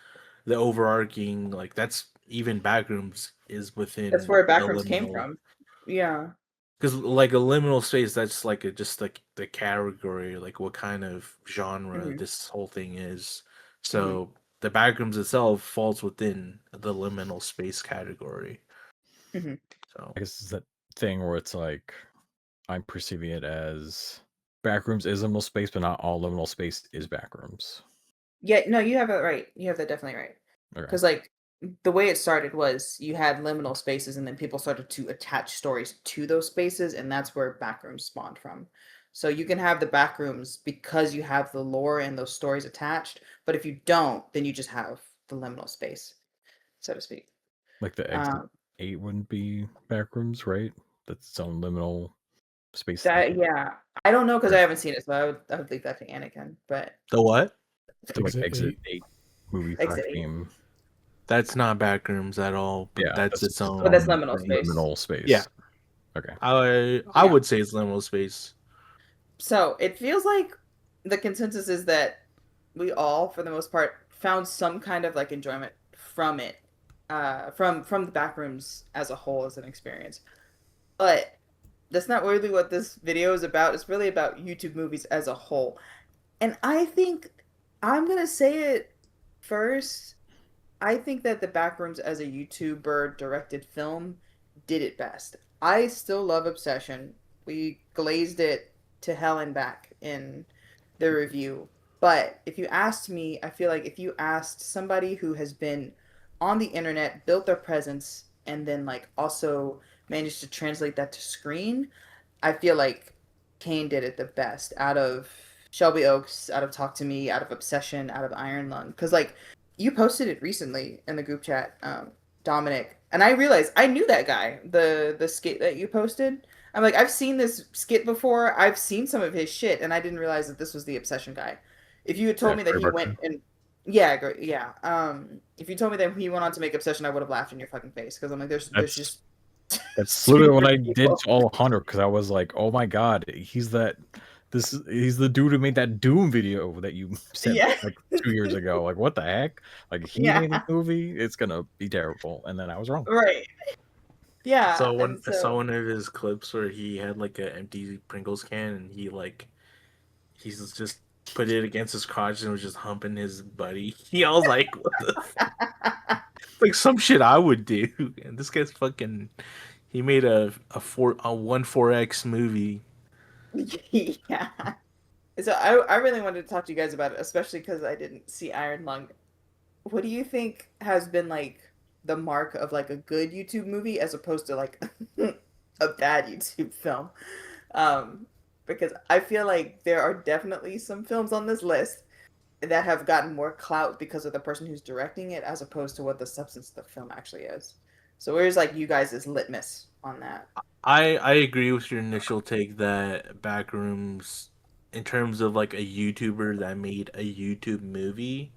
the overarching. Like that's even backrooms is That's within where the Backrooms came liminal. from. Yeah. Because like a liminal space, that's like just like the category, like what kind of genre Hmm. this whole thing is. Hmm. So the backrooms itself falls within the liminal space category. Hmm. So I guess it's that thing where it's like, I'm perceiving it as backrooms is liminal space, but not all liminal space is backrooms. Yeah, no, you have it right. You have that definitely right. Okay. Because like the way it started was you had liminal spaces, and then people started to attach stories to those spaces, and that's where backrooms spawned from. So you can have the backrooms because you have the lore and those stories attached, but if you don't, then you just have the liminal space, so to speak. Like the exit Um, 8 wouldn't be backrooms, right? That's its own liminal space thing. that yeah, I don't know because I Okay. haven't seen it, so I would leave that to Anakin. But the what? So like Exit exit 8. 8 movie exit / 8, game. That's not backrooms at all, but Yeah, that's its that's but that's own liminal thing. space. liminal Yeah, space. Okay. I Yeah. would say it's liminal space. So it feels like the consensus is that we all, for the most part, found some kind of like enjoyment from it, from the Backrooms as a whole as an experience. But that's not really what this video is about. It's really about YouTube movies as a whole. And I think I'm gonna say it first. I think that the Backrooms as a YouTuber directed film did it best. I still love Obsession. We glazed it to hell and back in the review. But if you asked me, I feel like if you asked somebody who has been on the internet, built their presence, and then like also managed to translate that to screen, I feel like Kane did it the best out of Shelby Oaks, out of Talk to Me, out of Obsession, out of Iron Lung. Because like you posted it recently in the group chat, Dominic, and I realized I knew that guy. The skit that you posted. I'm like, I've seen this skit before. I've seen some of his shit, and I didn't realize that this was the Obsession guy. If you had told Yeah, me that Trey he went Barker. and yeah, yeah. If you told me that he went on to make Obsession, I would have laughed in your fucking face because I'm like, there's That's just that's literally what stupid I did people. to all 100 because I was like, oh my god, he's the dude who made that Doom video that you sent Yeah, like 2 years ago. Like, what the heck? Like, he yeah, made a movie, it's gonna be terrible. And then I was wrong. right. Yeah, and I saw so one of his clips where he had like an empty Pringles can and he's just put it against his crotch and was just humping his buddy. He I was like, what the like some shit I would do. And this guy's fucking he made a 1 4X movie. yeah. So I really wanted to talk to you guys about it, especially because I didn't see Iron Lung. What do you think has been like the mark of like a good YouTube movie as opposed to like a bad YouTube film? Um, because I feel like there are definitely some films on this list that have gotten more clout because of the person who's directing it as opposed to what the substance of the film actually is. So where's like you guys' litmus on that? I agree with your initial take that Backrooms in terms of like a YouTuber that made a YouTube movie,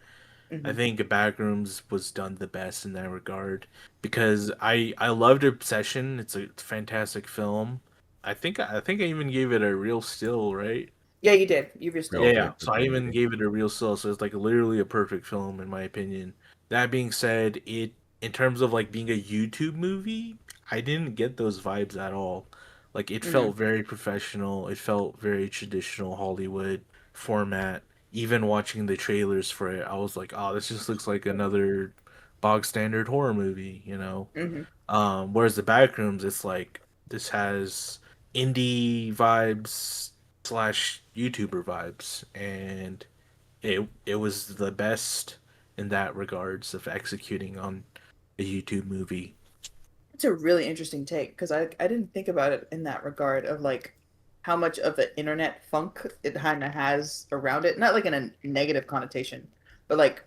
I Hmm. think Backrooms was done the best in that regard because I loved Obsession. It's a fantastic film. I think I even gave it a real still, right? Yeah, you did. You were Real Yeah, still. yeah. Yeah. good So I even movie. gave it a real still. So it's like literally a perfect film in my opinion. That being said, it in terms of like being a YouTube movie, I didn't get those vibes at all. Like it Hmm. felt very professional. It felt very traditional Hollywood format. Even watching the trailers for it, I was like, "Oh, this just looks like another bog standard horror movie," you know. Hmm. Whereas the Backrooms, it's like this has indie vibes slash YouTuber vibes, and it was the best in that regards of executing on a YouTube movie. It's a really interesting take because I didn't think about it in that regard of like how much of the internet funk it kind of has around it. Not like in a negative connotation, but like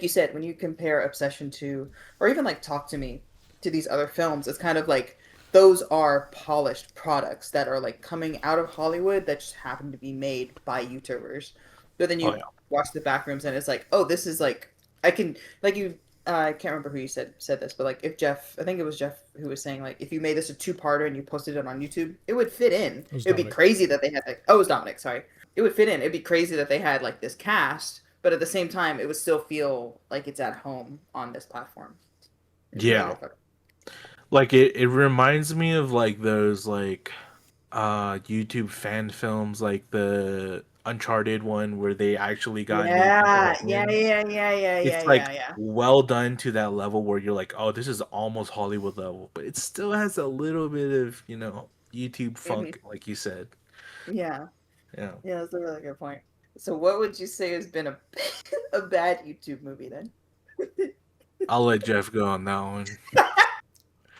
you said, when you compare Obsession to, or even like Talk to Me to these other films, it's kind of like those are polished products that are like coming out of Hollywood that just happen to be made by YouTubers. But then Oh you yeah, watch the Backrooms and it's like, oh, this is like I can like you I can't remember who you said this, but like if Jeff, I think it was Jeff who was saying like if you made this a two-parter and you posted it on YouTube, it would fit in. It was It would be Dominic. crazy that they had like oh, it was Dominic, sorry. It would fit in. It'd be crazy that they had like this cast, but at the same time, it would still feel like it's at home on this platform. It's really yeah. fucking. Like it reminds me of like those like YouTube fan films, like the Uncharted one where they actually got Nathan Yeah, yeah, Fillion. yeah, yeah, yeah, yeah, It's like yeah, yeah. well done to that level where you're like, oh, this is almost Hollywood level, but it still has a little bit of, YouTube Hmm. funk, like you said. Yeah, Yeah. yeah, that's a really good point. So, what would you say has been a a bad YouTube movie then? I'll let Jeff go on that one.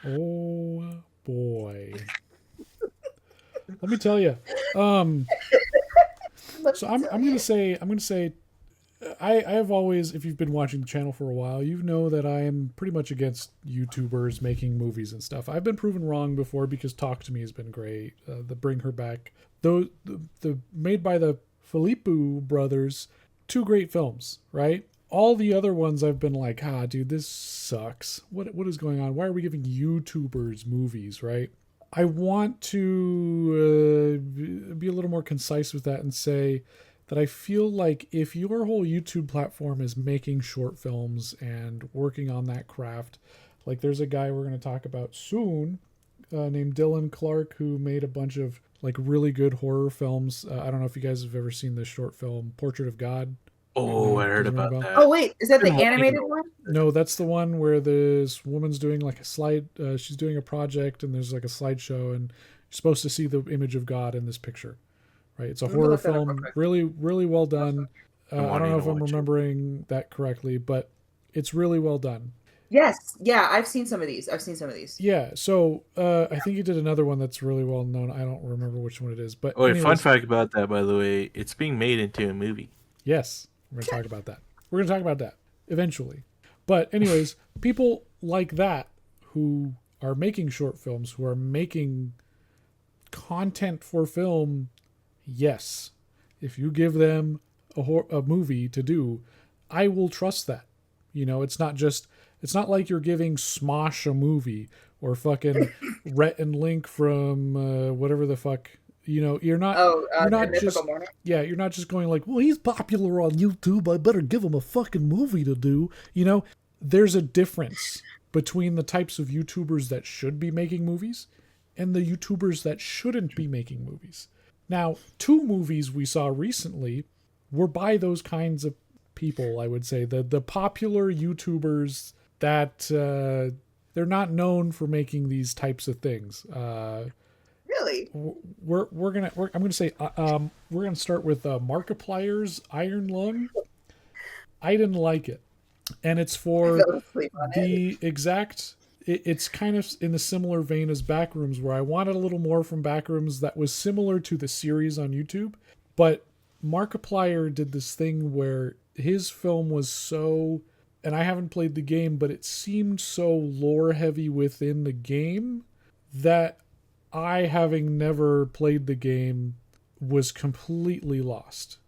Oh boy. Let me tell you. Let So me I'm tell gonna you. say I have always, if you've been watching the channel for a while, you know that I am pretty much against YouTubers making movies and stuff. I've been proven wrong before because Talk to Me has been great. The Bring Her Back, though the made by the Filippo brothers, two great films, right? All the other ones I've been like, dude, this sucks. What is going on? Why are we giving YouTubers movies, right? I want to be a little more concise with that and say that I feel like if your whole YouTube platform is making short films and working on that craft, like there's a guy we're going to talk about soon named Dylan Clark who made a bunch of like really good horror films. I don't know if you guys have ever seen this short film, Portrait of God. Oh, I Does heard it ring a about bell? that. Oh wait, is that the Been wanting animated to- one? No, that's the one where this woman's doing like a slide. She's doing a project, and there's like a slideshow, and you're supposed to see the image of God in this picture, right? It's a Let me horror look that up real film, quick. really, really well done. I'm I don't wanting know to if I'm watch it. remembering that correctly, but it's really well done. Yes, yeah, I've seen some of these. I've seen some of these. Yeah. So I think he did another one that's really well known. I don't remember which one it is, but Oh, wait, fun anyways, fact about that, by the way, it's being made into a movie. yes, we're going to talk about that. We're going to talk about that eventually. But anyways, people like that who are making short films, who are making content for film, yes. If you give them a movie to do, I will trust that. You know, it's not like you're giving Smosh a movie or fucking Rhett and Link from whatever the fuck. You know, you're not The just Mythical Morning. yeah, you're not just going like, well, he's popular on YouTube, I better give him a fucking movie to do. You know, there's a difference between the types of YouTubers that should be making movies and the YouTubers that shouldn't be making movies. Now, 2 movies we saw recently were by those kinds of people, I would say. The popular YouTubers that they're not known for making these types of things. Really? I'm gonna say we're gonna start with Markiplier's Iron Lung. I didn't like it, and it's I for fell asleep on it. the exact. It's kind of in a similar vein as Backrooms, where I wanted a little more from Backrooms that was similar to the series on YouTube, but Markiplier did this thing where his film was so, and I haven't played the game, but it seemed so lore heavy within the game that I, having never played the game, was completely lost.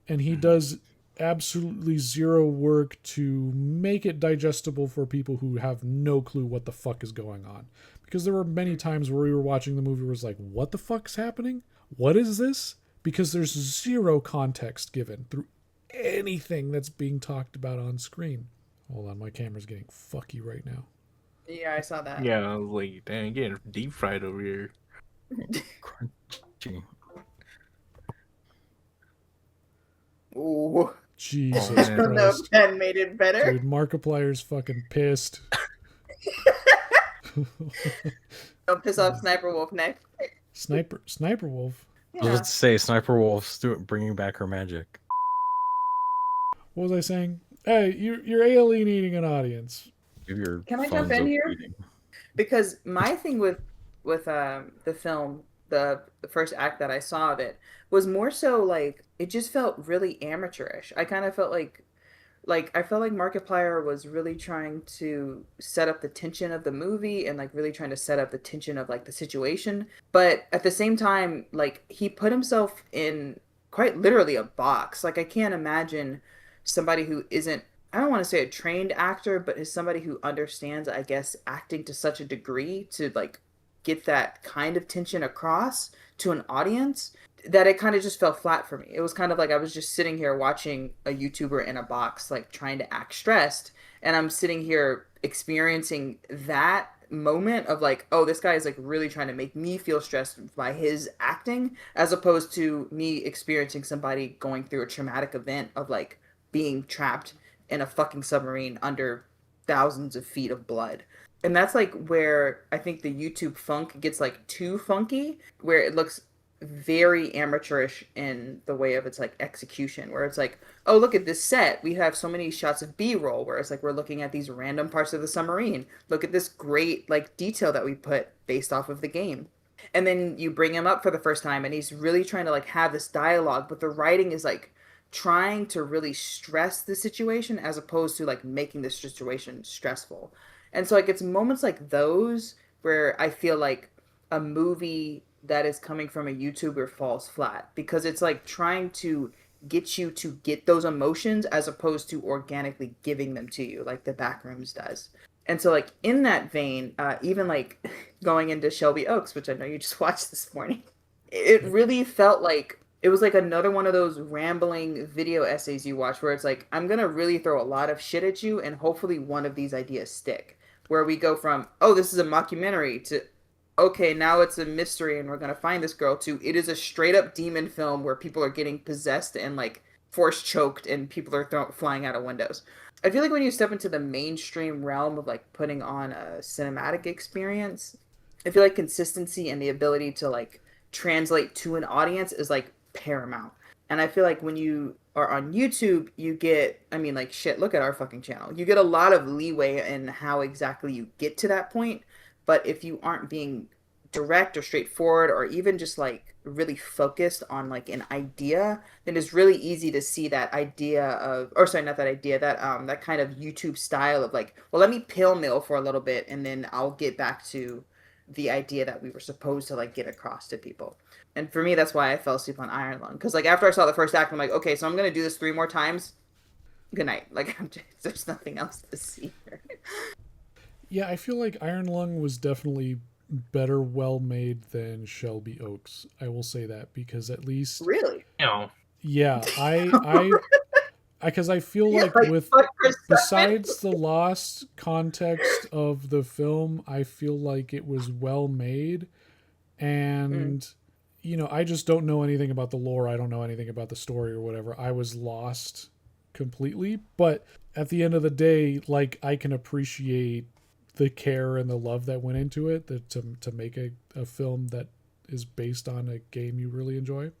And he does absolutely zero work to make it digestible for people who have no clue what the fuck is going on. Because there were many times where we were watching the movie where it was like, what the fuck's happening? What is this? Because there's zero context given through anything that's being talked about on screen. Hold on, my camera's getting fucky right now. Yeah, I saw that. Yeah, I was like, dang, getting deep fried over here. Crunchy. Ooh. Jesus man. No Christ. pen made it better. Dude, Markiplier's fucking pissed. Don't piss off Sniper Wolf next. Sniper Wolf? I was about to say Sniper Wolf's bringing back her magic. What was I saying? Hey, you're alienating an audience. Give your Can I funds jump in of here? reading. Because my thing with the film, the first act that I saw of it was more so like it just felt really amateurish. I kind of felt like I felt like Markiplier was really trying to set up the tension of the movie and like really trying to set up the tension of like the situation, but at the same time like he put himself in quite literally a box. Like I can't imagine somebody who isn't, I don't want to say a trained actor, but is somebody who understands, I guess, acting to such a degree to like get that kind of tension across to an audience that it kind of just fell flat for me. It was kind of like I was just sitting here watching a YouTuber in a box, like trying to act stressed. And I'm sitting here experiencing that moment of like, oh, this guy is like really trying to make me feel stressed by his acting, as opposed to me experiencing somebody going through a traumatic event of like being trapped in a fucking submarine under thousands of feet of blood. And that's like where I think the YouTube funk gets like too funky, where it looks very amateurish in the way of its like execution, where it's like, oh, look at this set, we have so many shots of b-roll where it's like we're looking at these random parts of the submarine, look at this great like detail that we put based off of the game. And then you bring him up for the first time and he's really trying to like have this dialogue, but the writing is like trying to really stress the situation as opposed to like making the situation stressful. And so like it's moments like those where I feel like a movie that is coming from a YouTuber falls flat, because it's like trying to get you to get those emotions as opposed to organically giving them to you like the Backrooms does. And so like in that vein, even like going into Shelby Oaks, which I know you just watched this morning, it really felt like it was like another one of those rambling video essays you watch where it's like, I'm gonna really throw a lot of shit at you and hopefully one of these ideas stick. Where we go from, oh, this is a mockumentary to, okay, now it's a mystery and we're gonna find this girl, to it is a straight up demon film where people are getting possessed and like force choked and people are flying out of windows. I feel like when you step into the mainstream realm of like putting on a cinematic experience, I feel like consistency and the ability to like translate to an audience is like paramount. And I feel like when you are on YouTube, you get, I mean, like, shit, look at our fucking channel. You get a lot of leeway in how exactly you get to that point. But if you aren't being direct or straightforward or even just like really focused on like an idea, then it's really easy to see that idea of, or sorry, not that idea, that kind of YouTube style of like, well, let me pill mill for a little bit and then I'll get back to the idea that we were supposed to like get across to people. And for me, that's why I fell asleep on Iron Lung. Because like after I saw the first act, I'm like, okay, so I'm gonna do this 3 more times. Good night. Like there's nothing else to see here. Yeah, I feel like Iron Lung was definitely better well made than Shelby Oaks. I will say that because at least Really? yeah, I because I feel Yeah, like like with fuck Chris besides the lost context of the film, I feel like it was well made and you know, I just don't know anything about the lore. I don't know anything about the story or whatever. I was lost completely, but at the end of the day, like I can appreciate the care and the love that went into it to make a film that is based on a game you really enjoy.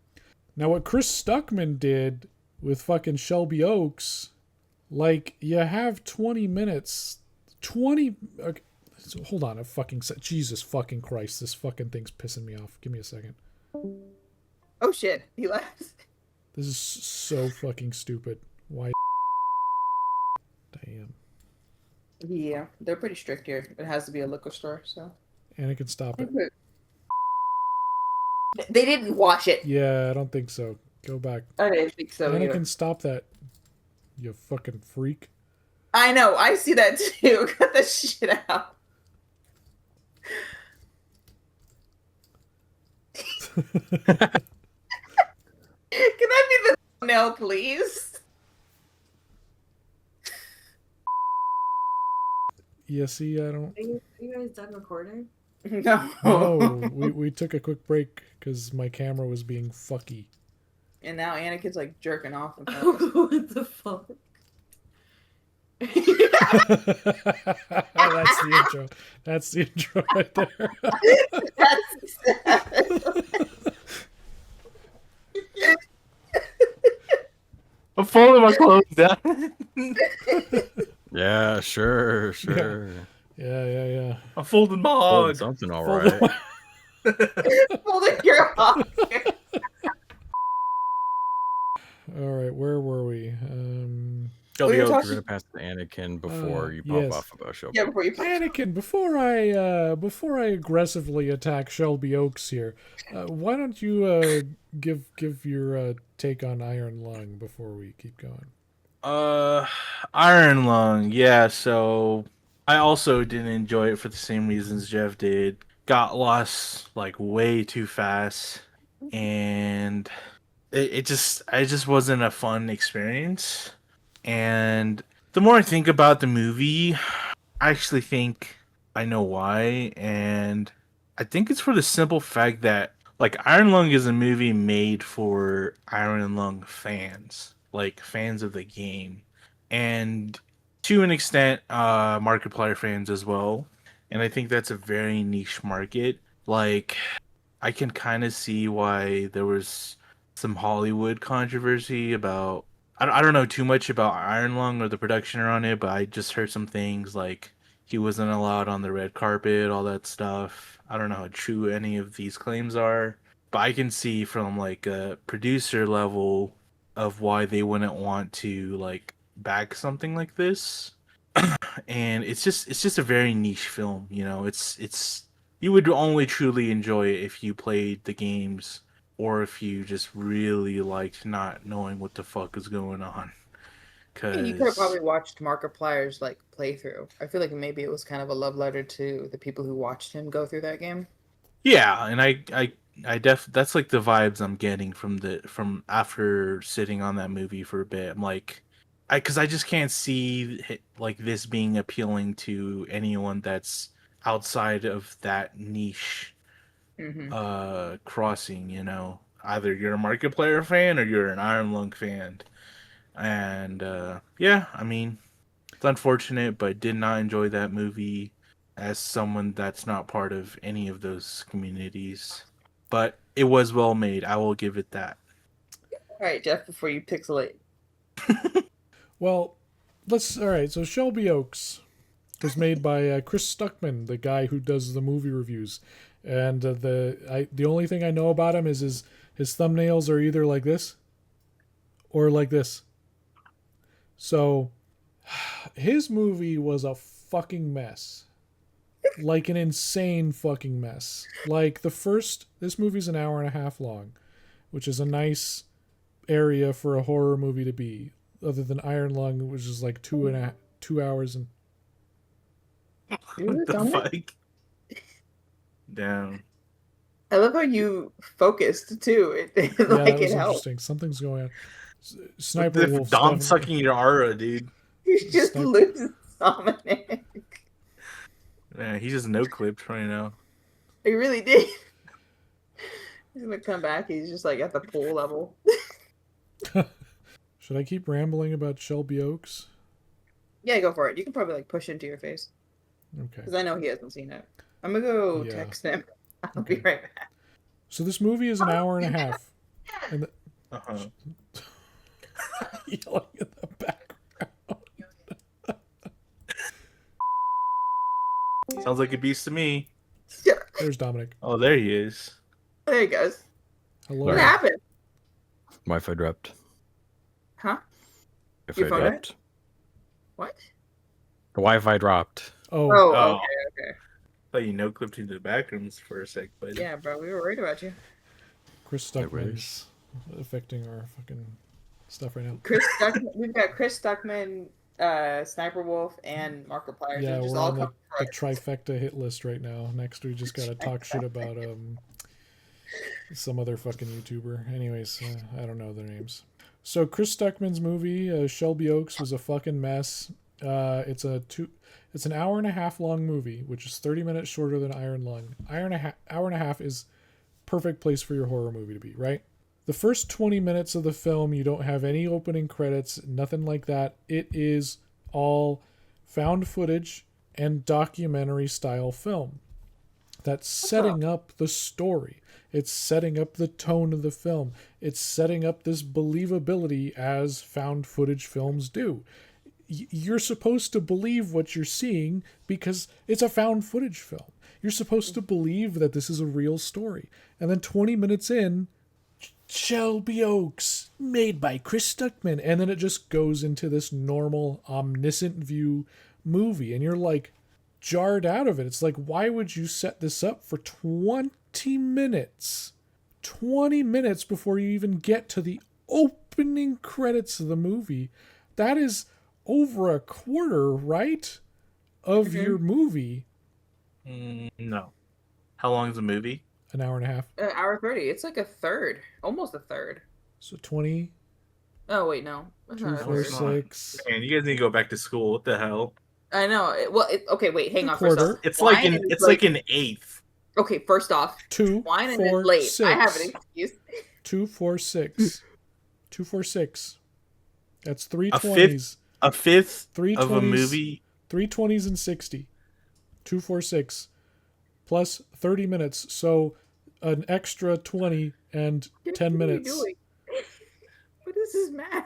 Now, what Chris Stuckman did with fucking Shelby Oaks, like, you have 20 minutes. 20. Okay, so hold on a fucking sec. Jesus fucking Christ, this fucking thing's pissing me off. Give me a second. Oh shit, he left. This is so fucking stupid. Why? Damn. Yeah, they're pretty strict here. It has to be a liquor store, so. Anakin, stop it. They didn't watch it. Yeah, I don't think so. Go back. I didn't think so Anakin, either. stop that. You fucking freak. I know, I see that too. Cut the shit out. Can that be the thumbnail, please? Yeah, see, I don't. Are you guys done recording? No. No, we took a quick break because my camera was being fucky. And now Anakin's like jerking off. What the fuck? That's the intro. That's the intro right there. That's sad. I'm folding my clothes down. Yeah, sure. Yeah. I'm folding my Hold hog. something all right. Holding your hog. All right, where were we? We were We're talking- gonna pass to Anakin before you yes. pop off about Shelby. Yeah, before you. Anakin, before I aggressively attack Shelby Oaks here, why don't you give your take on Iron Lung before we keep going? Iron Lung, yeah, so I also didn't enjoy it for the same reasons Jeff did. Got lost like way too fast, and it just wasn't a fun experience. And the more I think about the movie, I actually think I know why, and I think it's for the simple fact that like Iron Lung is a movie made for Iron Lung fans, like fans of the game, and to an extent, Markiplier fans as well. And I think that's a very niche market. Like, I can kind of see why there was some Hollywood controversy about. I don't know too much about Iron Lung or the production around it, but I just heard some things like he wasn't allowed on the red carpet, all that stuff. I don't know how true any of these claims are, but I can see from like a producer level of why they wouldn't want to like back something like this. And it's just a very niche film, you know. It's you would only truly enjoy it if you played the games or if you just really liked not knowing what the fuck is going on. And you could have probably watched Markiplier's like playthrough. I feel like maybe it was kind of a love letter to the people who watched him go through that game. Yeah, and I that's like the vibes I'm getting from after sitting on that movie for a bit. I'm like, because I just can't see like this being appealing to anyone that's outside of that niche Mm-hmm. crossing. Either you're a Markiplier fan or you're an Iron Lung fan. And yeah, I mean, it's unfortunate, but did not enjoy that movie as someone that's not part of any of those communities. But it was well made. I will give it that. All right, Jeff, before you pixelate. Well, all right. So Shelby Oaks was made by Chris Stuckman, the guy who does the movie reviews, and the only thing I know about him is his thumbnails are either like this or like this. So his movie was a fucking mess. Like an insane fucking mess. Like this movie's an hour and a half long, which is a nice area for a horror movie to be, other than Iron Lung, which is like 2 hours and. What the fuck? Damn. I love how you focused too. Yeah, Like that was it helped. interesting. Something's going on. Sniper Wolf. Dom sucking your aura, dude. You just lose Dominic. Man, he just no clipped right now. He really did. He's gonna come back. He's just like at the pool level. Should I keep rambling about Shelby Oaks? Yeah, go for it. You can probably like push into your face Okay. because I know he hasn't seen it. I'm gonna go Yeah. text him. I'll Okay. be right back. So this movie is an hour and a half. And Uh-huh. yelling in the background. Sounds like a beast to me. Yeah, There's Dominic. Oh, there he is. there he goes. Hello. What happened? Wi-Fi dropped. Huh? Wi-Fi Your phone dropped. What? The Wi-Fi dropped. Oh, Oh, Oh. okay. Thought you no clipped into the Backrooms for a sec, but Yeah, bro, we were worried about you. Chris It Stuckman's affecting our fucking stuff right now. We've got Chris Stuckman, Sniper Wolf, and Markiplier. Yeah, just we're all on the coming for us. trifecta hit list right now. Next, we just gotta talk shit about some other fucking YouTuber. Anyways, I don't know their names. So Chris Stuckman's movie, Shelby Oaks, was a fucking mess. It's an hour and a half long movie, which is 30 minutes shorter than Iron Lung. Hour and a half is perfect place for your horror movie to be, right? The first 20 minutes of the film, you don't have any opening credits, nothing like that. It is all found footage and documentary style film. That's setting up the story. It's setting up the tone of the film. It's setting up this believability as found footage films do. You're supposed to believe what you're seeing because it's a found footage film. You're supposed to believe that this is a real story. And then 20 minutes in, Shelby Oaks, made by Chris Stuckman. And then it just goes into this normal, omniscient view movie. And you're like jarred out of it. It's like, why would you set this up for 20 minutes? 20 minutes before you even get to the opening credits of the movie. That is over a quarter, right? Of your movie. No. How long is the movie? An hour and a half. Hour 30. It's like a third. Almost a third. So 20, Oh, wait, no. It's 2, not a 4, third. 6. Man, you guys need to go back to school. What the hell? I know. Okay, wait, hang A on. First quarter. off, It's wine like an is it's like an eighth. Okay, first off, 2, wine and 4, it's late. 6. I have an excuse. 2, 4, 6. 2, 4, 6. That's three A 20s. A fifth Three of a 20s. movie. 3 20s and 60. 2, 4, 6. Plus 30 minutes. So an extra 20 and 10 What are you minutes. doing? What is this math?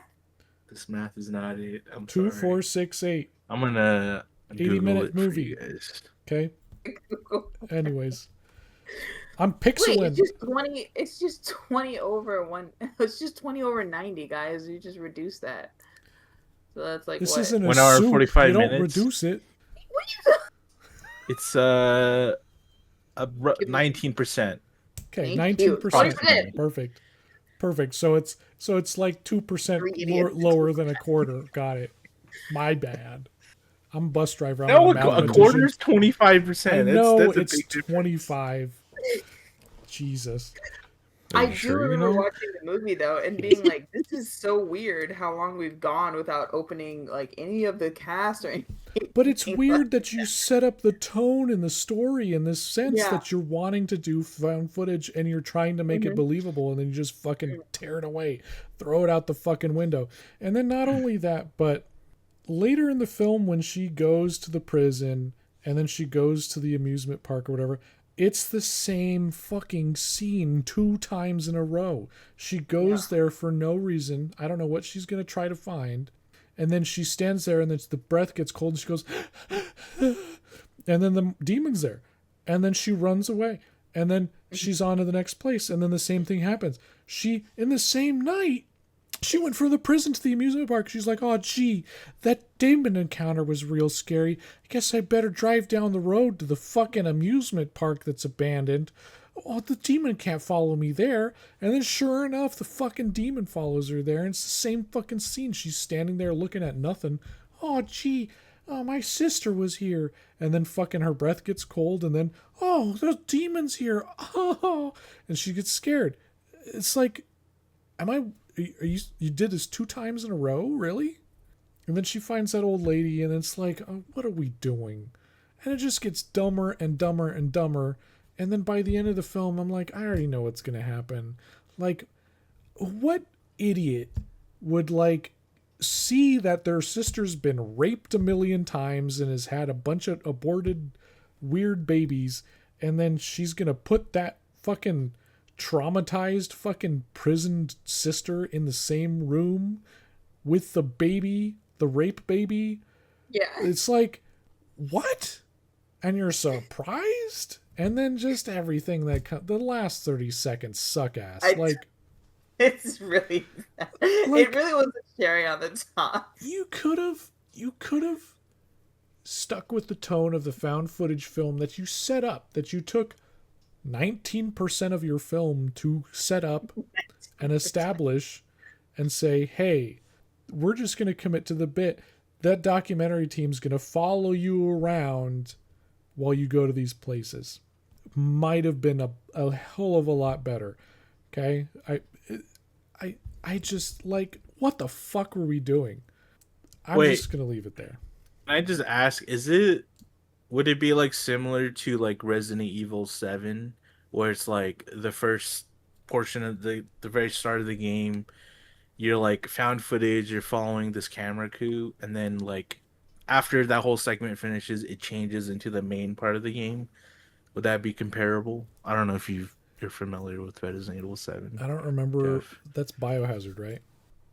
This math is not it. I'm 2, sorry. 4, 6, 8. I'm gonna 80 minute movie. Okay. Anyways. I'm Wait, pixeling. it's just 20. It's just 20 over one. It's just 20 over 90, guys. You just reduce that. So that's like This what? isn't a 1 hour and soup. 45 You don't minutes. reduce it. What are you? It's 19%. Okay, Thank you. 19%. 20%. Perfect. So it's like 2% Three idiots. lower than a quarter. Got it. My bad. I'm a bus driver. I'm No, not a mathematician. quarter is I 25%. know That's a it's big difference. 25. Jesus. Are I you do sure you remember know? watching the movie though and being like, this is so weird how long we've gone without opening like any of the cast or But it's anything weird like that you set up the tone in the story in this sense yeah. that you're wanting to do found footage and you're trying to make it Mhm. believable and then you just fucking tear it away, throw it out the fucking window. And then not only that, but later in the film when she goes to the prison and then she goes to the amusement park or whatever, it's the same fucking scene 2 times in a row. She Yeah. goes there for no reason. I don't know what she's going to try to find. And then she stands there and then the breath gets cold and she goes, and then the demon's there. And then she runs away. And then she's on to the next place. And then the same thing happens. She, in the same night, she went from the prison to the amusement park. She's like, oh, gee, that demon encounter was real scary. I guess I better drive down the road to the fucking amusement park that's abandoned. Oh, the demon can't follow me there. And then sure enough, the fucking demon follows her there. And it's the same fucking scene. She's standing there looking at nothing. Oh, gee, my sister was here. And then fucking her breath gets cold. And then, oh, there's demons here. Oh, and she gets scared. It's like, am I... you did this 2 times in a row, really? And then she finds that old lady, and it's like, oh, what are we doing? And it just gets dumber and dumber and dumber. And then by the end of the film, I'm like, I already know what's gonna happen. Like, what idiot would like see that their sister's been raped a million times and has had a bunch of aborted weird babies, and then she's gonna put that fucking traumatized fucking prisoned sister in the same room with the baby, the rape baby? Yeah. It's like, what? And you're surprised? And then just everything the last 30 seconds suck ass. Like, It's really it really was a cherry on the top. you could have stuck with the tone of the found footage film that you set up, that you took 19% of your film to set up and establish and say, hey, we're just going to commit to the bit. That documentary team's going to follow you around while you go to these places. Might have been a hell of a lot better. Okay? I just, like, what the fuck were we doing? I'm just going to leave it there. Can I just ask, would it be like similar to like Resident Evil 7, where it's like the first portion of the very start of the game, you're like found footage, you're following this camera crew, and then like after that whole segment finishes, it changes into the main part of the game? Would that be comparable? I don't know if you're familiar with Resident Evil 7. I don't remember. Jeff. That's Biohazard, right?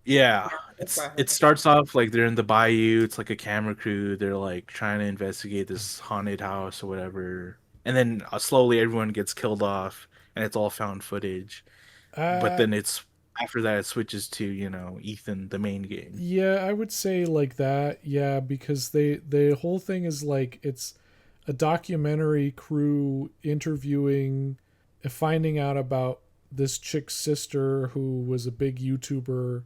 Yeah, That's right. it starts off like they're in the bayou. It's like a camera crew. They're like trying to investigate this haunted house or whatever, and then slowly everyone gets killed off, and it's all found footage. But then it's after that it switches to Ethan, the main game. Yeah, I would say like that. Yeah, because the whole thing is like it's a documentary crew interviewing, finding out about this chick's sister who was a big YouTuber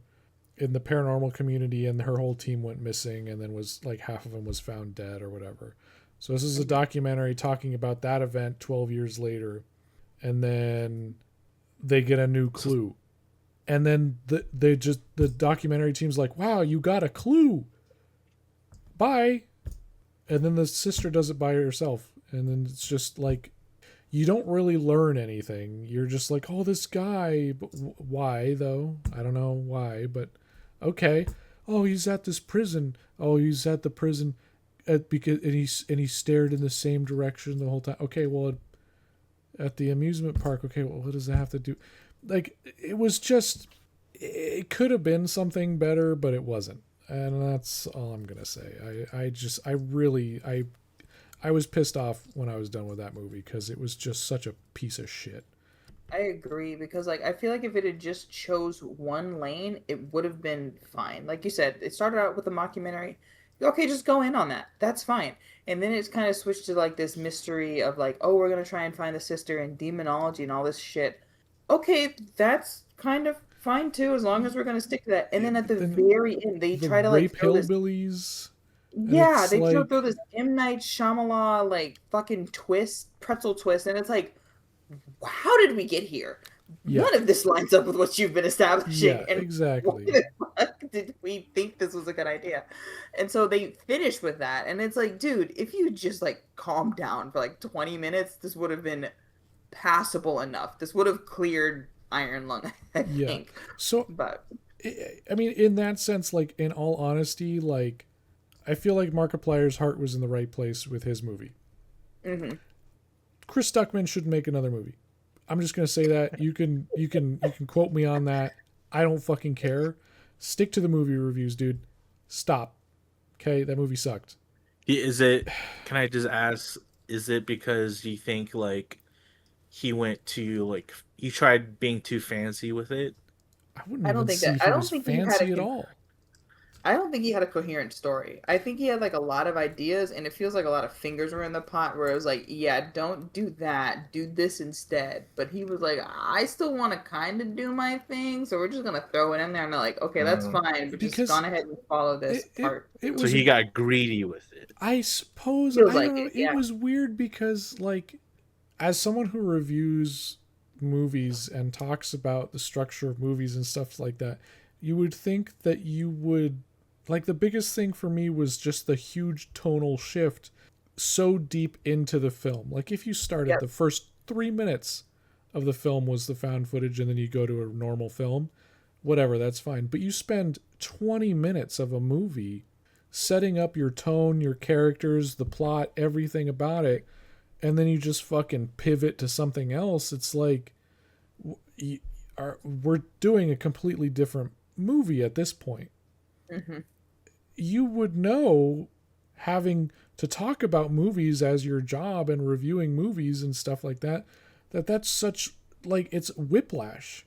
in the paranormal community, and her whole team went missing, and then was like half of them was found dead or whatever. So this is a documentary talking about that event 12 years later, and then they get a new clue, and then the documentary team's like, wow, you got a clue, bye. And then the sister does it by herself, and then it's just like, you don't really learn anything. You're just like, oh, this guy, but why though? I don't know why, but okay. Oh, he's at this prison. Oh, he's at the prison because he stared in the same direction the whole time. Okay, well, at the amusement park. Okay, well, what does that have to do? Like, it was just, it could have been something better, but it wasn't, and that's all I'm gonna say. I was pissed off when I was done with that movie because it was just such a piece of shit. I agree because like I feel like if it had just chose one lane, it would have been fine. Like you said, it started out with a mockumentary. Okay, just go in on that. That's fine. And then it's kind of switched to like this mystery of like, oh, we're gonna try and find the sister and demonology and all this shit. Okay, that's kind of fine too, as long as we're gonna stick to that. And then at the very end, they try to like rape hillbillies. Yeah, they like, throw this M. Night Shyamalan like fucking twist, pretzel twist, and it's like, how did we get here? Yeah. None of this lines up with what you've been establishing. Yeah, And exactly. why the fuck did we think this was a good idea? And so they finished with that. And it's like, dude, if you just like calmed down for like 20 minutes, this would have been passable enough. This would have cleared Iron Lung, I Yeah. think. So, But I mean, in that sense, like, in all honesty, like, I feel like Markiplier's heart was in the right place with his movie. mhm. Chris Stuckman should make another movie. I'm just gonna say that. You can quote me on that. I don't fucking care. Stick to the movie reviews, dude. Stop. Okay, that movie sucked. Is it? Can I just ask? Is it because you think like he went to like he tried being too fancy with it? I wouldn't I don't even think see that. I he don't was think he had fancy a at all. I don't think he had a coherent story. I think he had like a lot of ideas, and it feels like a lot of fingers were in the pot. Where it was like, yeah, don't do that, do this instead. But he was like, I still want to kind of do my thing, so we're just gonna throw it in there. And they're like, okay, that's fine, but just Because gone ahead and follow this part. it So was he got greedy with it. I suppose Feels I like don't know. it, It yeah. was weird because, like, as someone who reviews movies and talks about the structure of movies and stuff like that, you would think that you would like the biggest thing for me was just the huge tonal shift so deep into the film. Like if you started Yep. the first 3 minutes of the film was the found footage and then you go to a normal film, whatever, that's fine. But you spend 20 minutes of a movie setting up your tone, your characters, the plot, everything about it, and then you just fucking pivot to something else. It's like we're doing a completely different movie at this point. Mm-hmm. You would know, having to talk about movies as your job and reviewing movies and stuff like that, that's such, like, it's whiplash.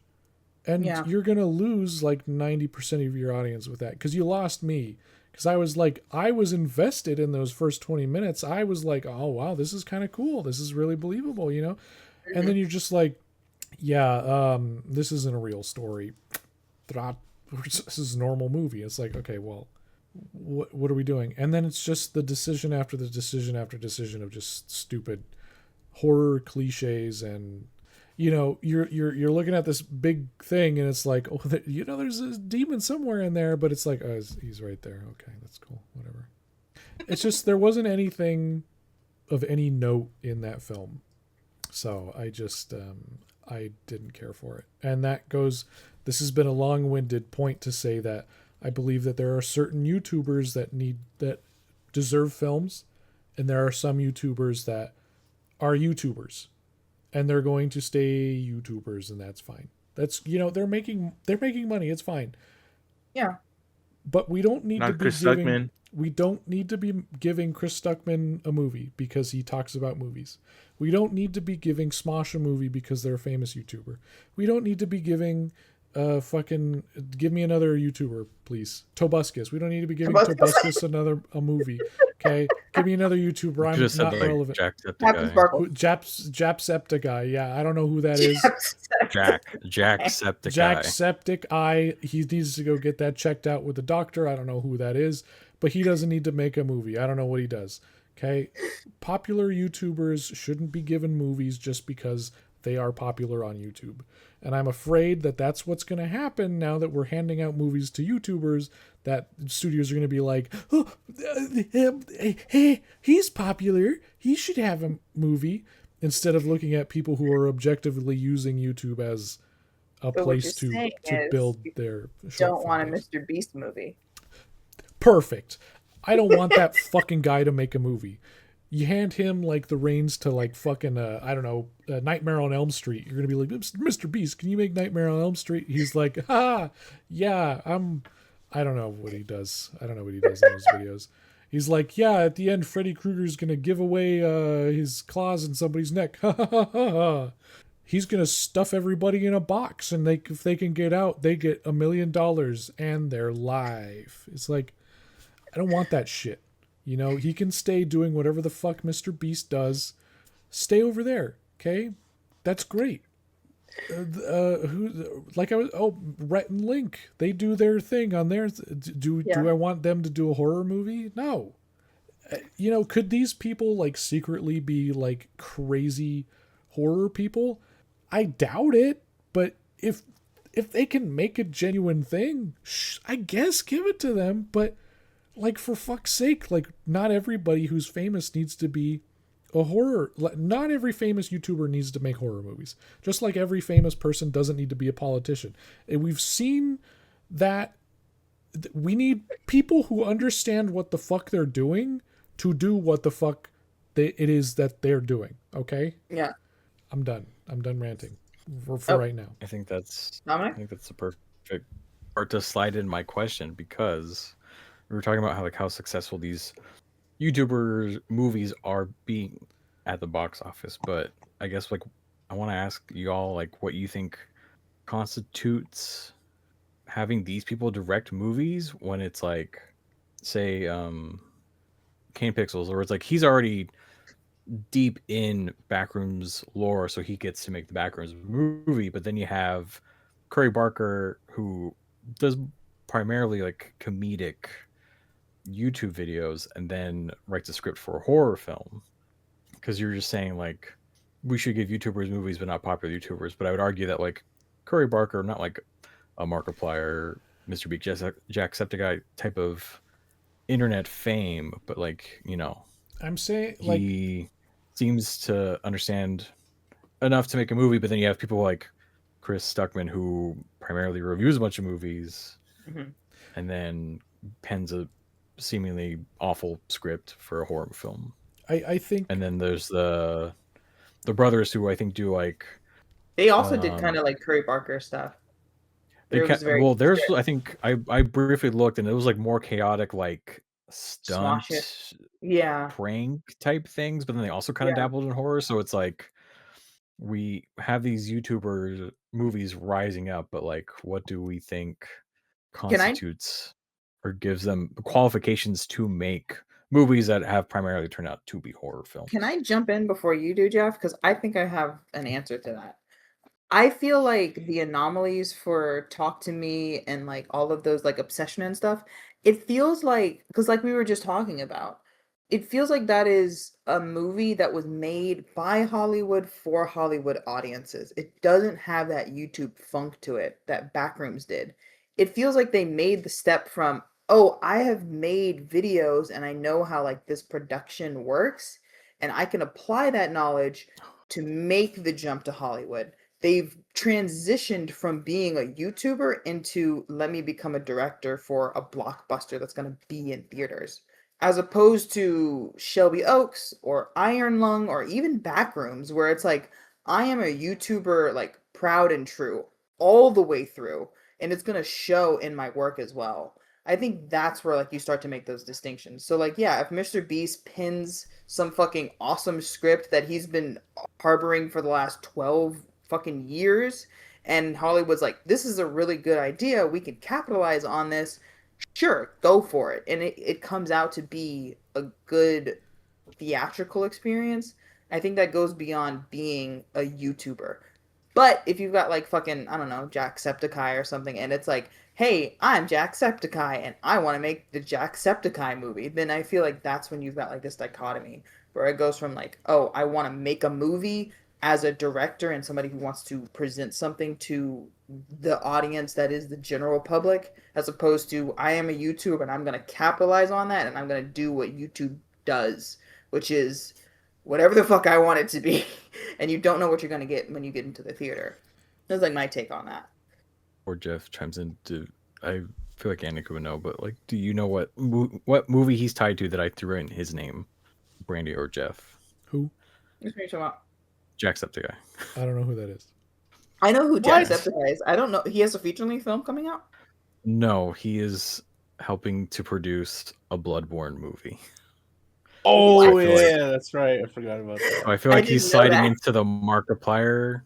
And Yeah. you're going to lose like 90% of your audience with that, because you lost me. Because I was invested in those first 20 minutes. I was like, oh, wow, this is kind of cool. This is really believable, you know? Mm-hmm. And then you're just like, yeah, this isn't a real story. This is a normal movie. It's like, okay, well, what are we doing? And then it's just the decision after the decision after decision of just stupid horror cliches. And you know, you're looking at this big thing and it's like, oh, you know, there's a demon somewhere in there, but it's like, oh, he's right there. Okay, that's cool, whatever. It's just there wasn't anything of any note in that film, so I just I didn't care for it. And that goes, this has been a long-winded point to say that I believe that there are certain YouTubers that deserve films, and there are some YouTubers that are YouTubers, and they're going to stay YouTubers, and that's fine. That's, you know, they're making money. It's fine. Yeah. But we don't need Not to be Chris giving Stuckman. we don't need to be giving Chris Stuckman a movie because he talks about movies. We don't need to be giving Smosh a movie because they're a famous YouTuber. We don't need to be giving fucking give me another YouTuber, please. Tobuscus. We don't need to be giving Tobuscus a movie. Okay? Give me another YouTuber. I'm Just not said, like, relevant. Captain Sparkle. Japsepticeye. Yeah, I don't know who that is. Jacksepticeye. Jacksepticeye. He needs to go get that checked out with the doctor. I don't know who that is, but he doesn't need to make a movie. I don't know what he does. Okay? Popular YouTubers shouldn't be given movies just because they are popular on YouTube. And I'm afraid that that's what's going to happen now that we're handing out movies to YouTubers, that studios are going to be like, oh, hey, he's popular. He should have a movie, instead of looking at people who are objectively using YouTube as a But what place you're to saying is build you their Don't want a films. Mr. Beast movie. Perfect. I don't want that fucking guy to make a movie. You hand him like the reins to like fucking I don't know, Nightmare on Elm Street. You're gonna be like, Mr. Beast, can you make Nightmare on Elm Street? He's like, yeah, I don't know what he does. I don't know what he does in his videos. He's like, yeah, at the end, Freddy Krueger's gonna give away his claws in somebody's neck. He's gonna stuff everybody in a box, and if they can get out, they get $1 million and their life. It's like, I don't want that shit. You know, he can stay doing whatever the fuck Mr. Beast does. Stay over there, okay? That's great. Rhett and Link, they do their thing on theirs. Do I want them to do a horror movie? No. You know, could these people like secretly be like crazy horror people? I doubt it, but if they can make a genuine thing, I guess give it to them. But like, for fuck's sake, like, not everybody who's famous needs to be a horror. Not every famous YouTuber needs to make horror movies. Just like every famous person doesn't need to be a politician. And we've seen that we need people who understand what the fuck they're doing to do what the fuck it is that they're doing. Okay? Yeah. I'm done ranting for right now. I think that's Dominic? the perfect part to slide in my question, because we were talking about how successful these YouTubers movies are being at the box office, but I guess like I want to ask you all like what you think constitutes having these people direct movies when it's like, say, Kane Pixels, or it's like he's already deep in Backrooms lore, so he gets to make the Backrooms movie. But then you have Curry Barker, who does primarily like comedic YouTube videos, and then writes a script for a horror film. Because you're just saying like we should give YouTubers movies, but not popular YouTubers. But I would argue that like Curry Barker, not like a Markiplier, Mr. Beak, Jacksepticeye type of internet fame, but like, you know, I'm saying, like, he seems to understand enough to make a movie. But then you have people like Chris Stuckman, who primarily reviews a bunch of movies, and then pens a seemingly awful script for a horror film. I think, and then there's the brothers who I think do like, they also did kind of like Curry Barker stuff. Well, there's I think I briefly looked, and it was like more chaotic, like stunt, prank type things. But then they also kind of dabbled in horror. So it's like we have these YouTubers movies rising up, but like, what do we think constitutes or gives them qualifications to make movies that have primarily turned out to be horror films? Can I jump in before you do, Jeff? Because I think I have an answer to that. I feel like the anomalies for Talk to Me and like all of those like Obsession and stuff, it feels like, because like we were just talking about, it feels like that is a movie that was made by Hollywood for Hollywood audiences. It doesn't have that YouTube funk to it that Backrooms did. It feels like they made the step from, oh, I have made videos and I know how like this production works, and I can apply that knowledge to make the jump to Hollywood. They've transitioned from being a YouTuber into, let me become a director for a blockbuster that's going to be in theaters, as opposed to Shelby Oaks or Iron Lung or even Backrooms, where it's like, I am a YouTuber, like, proud and true all the way through, and it's going to show in my work as well. I think that's where like you start to make those distinctions. So like, yeah, if Mr. Beast pins some fucking awesome script that he's been harboring for the last 12 fucking years, and Hollywood's like, this is a really good idea, we can capitalize on this, sure, go for it, and it comes out to be a good theatrical experience. I think that goes beyond being a YouTuber. But if you've got like fucking, I don't know, Jacksepticeye or something, and it's like, hey, I'm Jacksepticeye and I want to make the Jacksepticeye movie, then I feel like that's when you've got like this dichotomy where it goes from like, oh, I want to make a movie as a director and somebody who wants to present something to the audience that is the general public, as opposed to, I am a YouTuber and I'm going to capitalize on that and I'm going to do what YouTube does, which is whatever the fuck I want it to be. And you don't know what you're going to get when you get into the theater. That's like my take on that. Or Jeff chimes in to, I feel like Annika would know, but like, do you know what movie he's tied to that I threw in his name, Brandy or Jeff? Who? Which one are you talking about? Jacksepticeye. I don't know who that is. I know who Jacksepticeye is. I don't know. He has a feature-length film coming out? No, he is helping to produce a Bloodborne movie. Oh, yeah, that's right. I forgot about that. So I feel like he's sliding into the Markiplier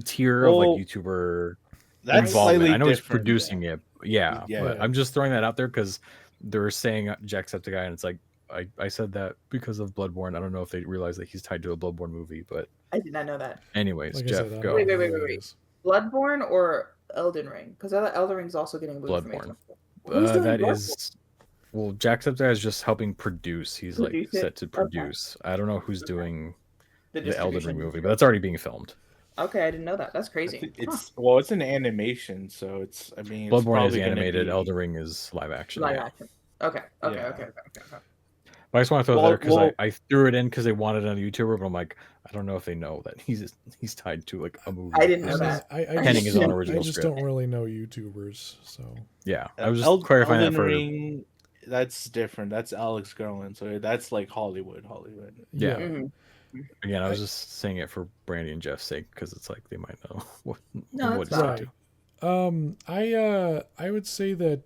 tier of like YouTuber involvement. I know he's producing it. Yeah, but I'm just throwing that out there because they're saying Jacksepticeye, and it's like, I said that because of Bloodborne. I don't know if they realize that he's tied to a Bloodborne movie, but I did not know that. Anyways, like Jeff, said, go. Wait. Bloodborne or Elden Ring? Because Elden Ring's also getting moved. Bloodborne. That is. Well, Jacksepticeye is just helping produce. He's like set to produce. Okay. I don't know who's doing the Elden Ring movie, but that's already being filmed. Okay, I didn't know that. That's I crazy. think Huh. it's an animation, so it's. I mean, it's Bloodborne is probably gonna animated. be. Elden Ring is live action. Live Yeah. action. Okay. Okay. Yeah. Okay. Okay. Okay. But I just want to throw it there because Well, I threw it in because they wanted it on YouTuber, but I'm like, I don't know if they know that he's tied to like a movie. I didn't I know mean, that. I Penning his just, own I original just script. don't really know YouTubers, so Yeah, I was just clarifying that Elden for Ring. That's different. That's Alex Garland, so that's like Hollywood. yeah. Mhm. Again, I was I- just saying it for Brandy and Jeff's sake because it's like they might know No, what that's it's tied valid. to. I would say that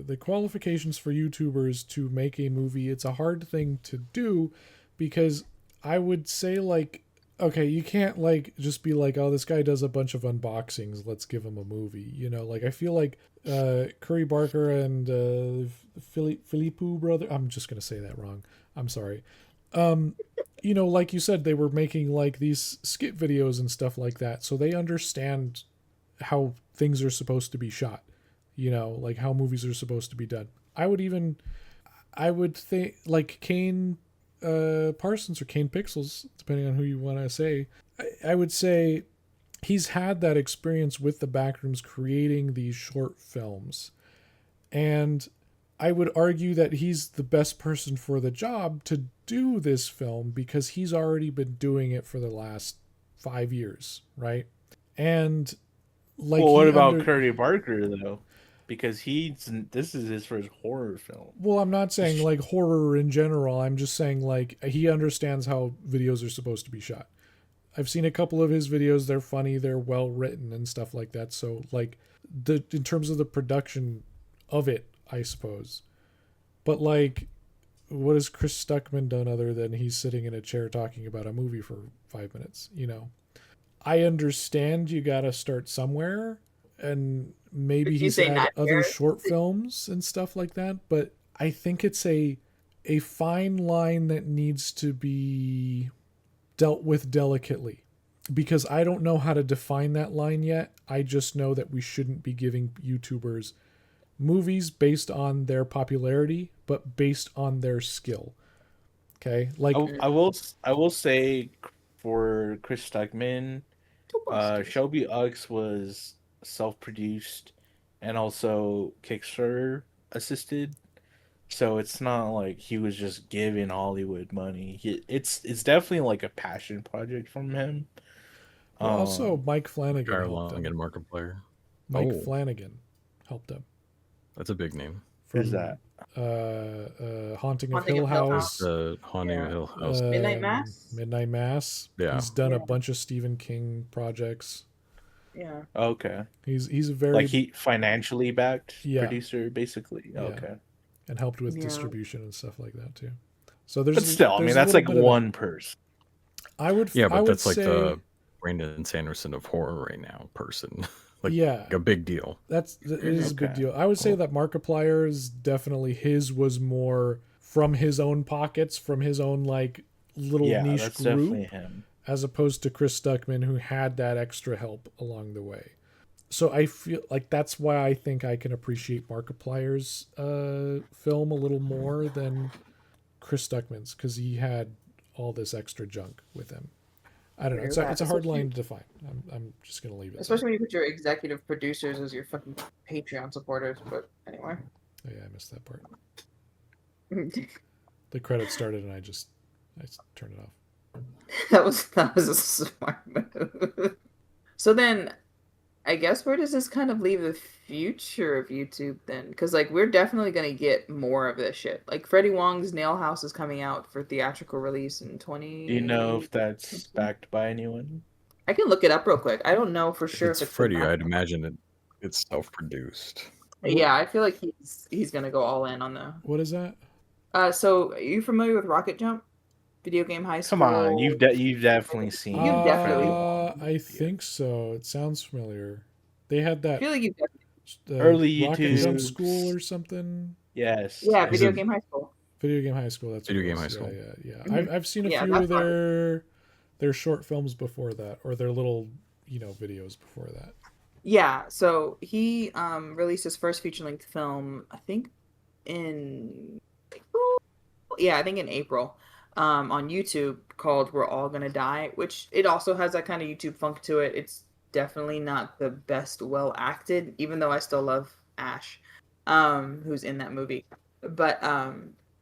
the qualifications for YouTubers to make a movie, it's a hard thing to do because I would say like, okay, you can't like just be like, oh, this guy does a bunch of unboxings, let's give him a movie. You know, like I feel like Curry Barker and Philippou brother, I'm just gonna say that wrong. I'm sorry. You know, like you said, they were making like these skit videos and stuff like that, so they understand how things are supposed to be shot. You know, like how movies are supposed to be done. I would think like Kane Parsons or Kane Pixels, depending on who you want to say. I would say he's had that experience with the Backrooms creating these short films. And I would argue that he's the best person for the job to do this film because he's already been doing it for the last 5 years, right? And like Well, what he about under Curry Barker though? Because this is his first horror film. well, I'm not saying like horror in general. I'm just saying like he understands how videos are supposed to be shot. I've seen a couple of his videos. They're funny, they're well written and stuff like that. So like the in terms of the production of it, I suppose. But like what has Chris Stuckman done other than he's sitting in a chair talking about a movie for 5 minutes, you know? I understand you got to start somewhere, and maybe Did you he's say had not other here? short films and stuff like that, but I think it's a fine line that needs to be dealt with delicately because I don't know how to define that line yet. I just know that we shouldn't be giving YouTubers movies based on their popularity, but based on their skill. Okay? Like I will say for Chris Stuckman, Shelby Uggs was self-produced and also Kickstarter assisted. So it's not like he was just giving Hollywood money. It's definitely like a passion project from him. well, also Um, Mike Flanagan Car helped Long him. and Markiplier. Mike Oh, Flanagan helped him that's a big name. who's from that? Haunting of Haunting Hill of Hill He's House, House. the Haunting of Yeah. Hill House. Midnight Mass. Midnight Mass. Yeah. He's done a Yeah. bunch of Stephen King projects. Yeah. Okay. He's a Like very he financially backed yeah producer, basically. yeah Okay. and helped with Yeah. distribution and stuff like that too. So But still, I mean, there's a that's little like bit of one person. Yeah, I but would that's like say the Brandon Sanderson of horror right now person. like yeah, a big deal. it is a big Okay. deal. I would say Cool. that Markiplier's definitely his was more from his own pockets, from his own like little Yeah, niche that's group, definitely him. as opposed to Chris Stuckman who had that extra help along the way. So I feel like that's why I think I can appreciate Markiplier's film a little more than Chris Stuckman's because he had all this extra junk with him. I don't know. True It's that. a hard Especially- line to define. I'm just gonna leave it. Especially when you put your executive producers as your fucking Patreon supporters. But anyway. There. Oh, yeah, I missed that part. The credits started and I turned it off. that was a smart move. So then, I guess where does this kind of leave the future of YouTube then? Because like we're definitely gonna get more of this shit. Like Freddie Wong's Nail House is coming out for theatrical release in 20. Do you know if that's backed by anyone? I can look it up real quick. I don't know for sure It's if it's Freddy. been- I'd imagine it's self-produced. Yeah, I feel like he's gonna go all in on the. What is that? So are you familiar with Rocket Jump? Video game high school. Come on, you've definitely seen. You've definitely- I think so. It sounds familiar. They had I that feel like you've Early Rocket Jump YouTube. School or something. Yes. yeah, yes. video it- game high school. Video Game High School. That's what Video it Game was. High School. Yeah. Mhm. I've seen a Yeah, few that's of their short films before that, or their little videos before that. Yeah, so he released his first feature length film, I think in April. Yeah, I think in April. on YouTube called "We're All Gonna Die," which it also has that kind of YouTube funk to it. It's definitely not the best well acted, even though I still love Ash, who's in that movie. But